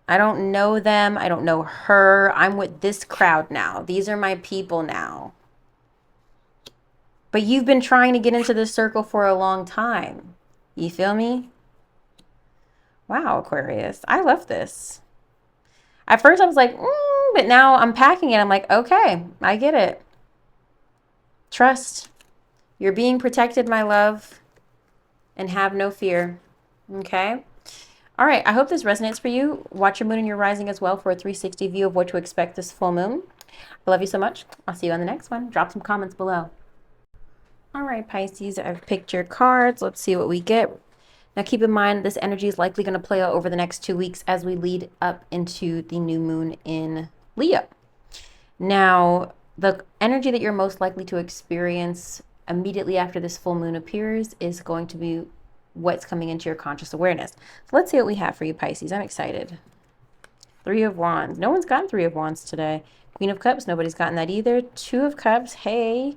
Speaker 1: I don't know them. I don't know her. I'm with this crowd now. These are my people now. But you've been trying to get into this circle for a long time. You feel me? Wow, Aquarius. I love this. At first I was like, but now I'm packing it. I'm like, okay, I get it. Trust. You're being protected, my love. And have no fear. Okay? All right, I hope this resonates for you. Watch your moon and your rising as well for a 360 view of what to expect this full moon. I love you so much. I'll see you on the next one. Drop some comments below. All right, Pisces, I've picked your cards. Let's see what we get. Now, keep in mind, this energy is likely going to play out over the next 2 weeks as we lead up into the new moon in Leo. Now, the energy that you're most likely to experience immediately after this full moon appears is going to be what's coming into your conscious awareness. So let's see what we have for you, Pisces. I'm excited. Three of Wands. No one's gotten Three of Wands today. Queen of Cups. Nobody's gotten that either. Two of Cups. Hey.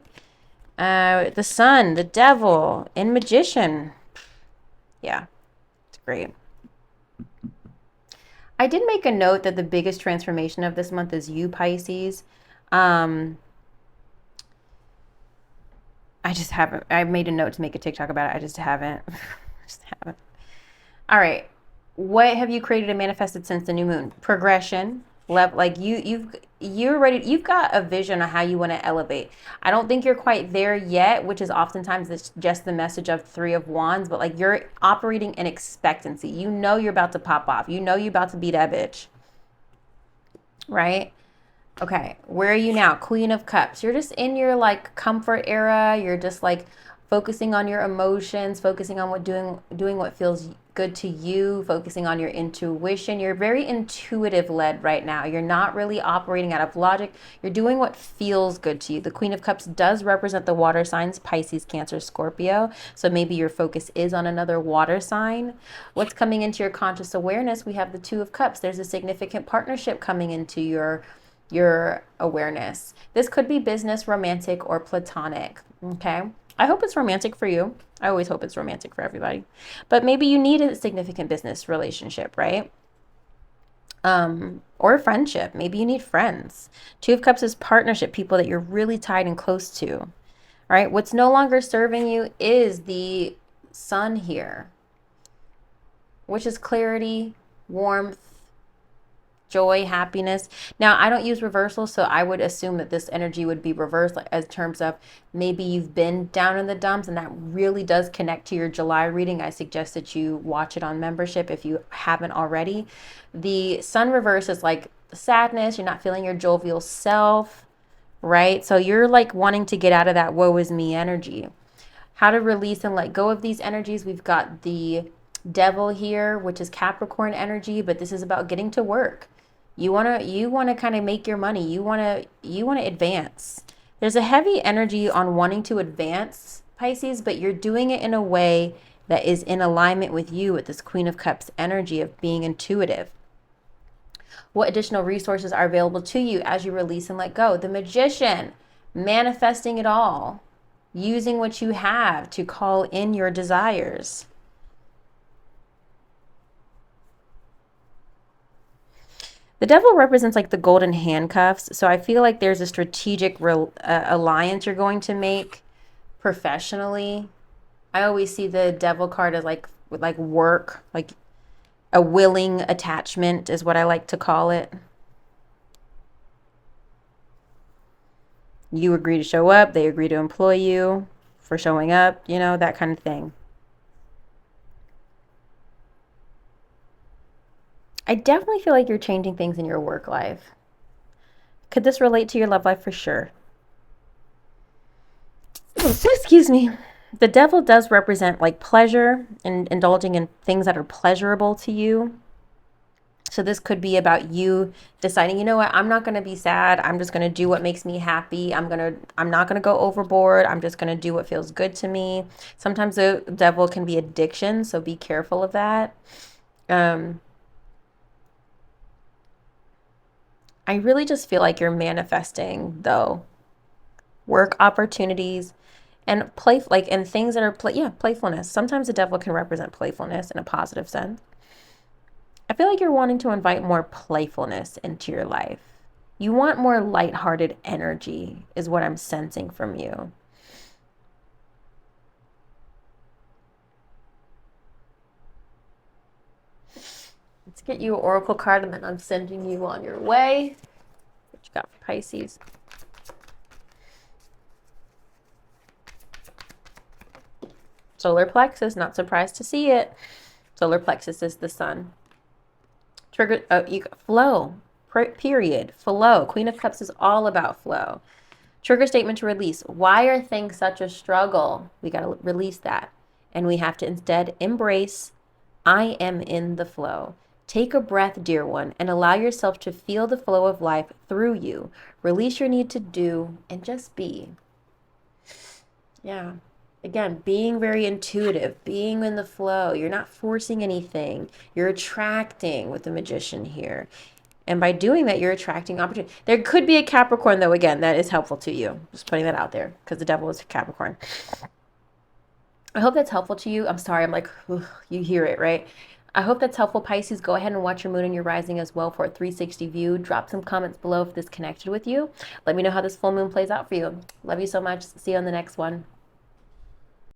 Speaker 1: The Sun, the Devil, and Magician. Yeah, it's great. I did make a note that the biggest transformation of this month is you, Pisces. I just haven't. I made a note to make a TikTok about it. I just haven't. All right. What have you created and manifested since the new moon? Progression. Like you've got a vision of how you want to elevate. I don't think you're quite there yet, which is oftentimes it's just the message of Three of Wands, but like you're operating in expectancy. You know you're about to pop off. You know you're about to be that bitch. Right? Okay. Where are you now? Queen of Cups. You're just in your like comfort era. You're just like focusing on your emotions, focusing on doing what feels good to you, focusing on your intuition. You're very intuitive led right now. You're not really operating out of logic. You're doing what feels good to you. The Queen of Cups does represent the water signs, Pisces, Cancer, Scorpio. So maybe your focus is on another water sign. What's coming into your conscious awareness? We have the Two of Cups. There's a significant partnership coming into your awareness. This could be business, romantic, or platonic. Okay. I hope it's romantic for you. I always hope it's romantic for everybody. But maybe you need a significant business relationship, right? Or a friendship. Maybe you need friends. Two of Cups is partnership, people that you're really tied and close to. All right? What's no longer serving you is the Sun here, which is clarity, warmth, joy, happiness. Now, I don't use reversal, so I would assume that this energy would be reversed as terms of maybe you've been down in the dumps, and that really does connect to your July reading. I suggest that you watch it on membership if you haven't already. The Sun reverse is like sadness. You're not feeling your jovial self, right? So you're like wanting to get out of that woe is me energy. How to release and let go of these energies. We've got the Devil here, which is Capricorn energy, but this is about getting to work. You want to kind of make your money. You want to advance. There's a heavy energy on wanting to advance, Pisces, but you're doing it in a way that is in alignment with you, with this Queen of Cups energy of being intuitive. What additional resources are available to you as you release and let go? The Magician, manifesting it all, using what you have to call in your desires. The Devil represents like the golden handcuffs. So I feel like there's a strategic alliance you're going to make professionally. I always see the Devil card as like work, like a willing attachment is what I like to call it. You agree to show up. They agree to employ you for showing up, you know, that kind of thing. I definitely feel like you're changing things in your work life. Could this relate to your love life? For sure. Excuse me. The Devil does represent like pleasure and indulging in things that are pleasurable to you. So this could be about you deciding, you know what, I'm not going to be sad. I'm just going to do what makes me happy. I'm not going to go overboard. I'm just going to do what feels good to me. Sometimes the Devil can be addiction, so be careful of that. I really just feel like you're manifesting, though, work opportunities and and things that are playfulness. Sometimes the Devil can represent playfulness in a positive sense. I feel like you're wanting to invite more playfulness into your life. You want more lighthearted energy, is what I'm sensing from you. Let's get you an oracle card, and then I'm sending you on your way. What you got for Pisces? Solar plexus, not surprised to see it. Solar plexus is the Sun. Trigger, flow, period, flow. Queen of Cups is all about flow. Trigger statement to release. Why are things such a struggle? We got to release that. And we have to instead embrace, I am in the flow. Take a breath, dear one, and allow yourself to feel the flow of life through you. Release your need to do and just be. Yeah. Again, being very intuitive, being in the flow. You're not forcing anything. You're attracting with the Magician here. And by doing that, you're attracting opportunity. There could be a Capricorn, though, again, that is helpful to you. Just putting that out there because the devil is Capricorn. I hope that's helpful to you. I'm sorry, I'm like, ugh, you hear it, right? I hope that's helpful, Pisces. Go ahead and watch your moon and your rising as well for a 360 view. Drop some comments below if this connected with you. Let me know how this full moon plays out for you. Love you so much. See you on the next one.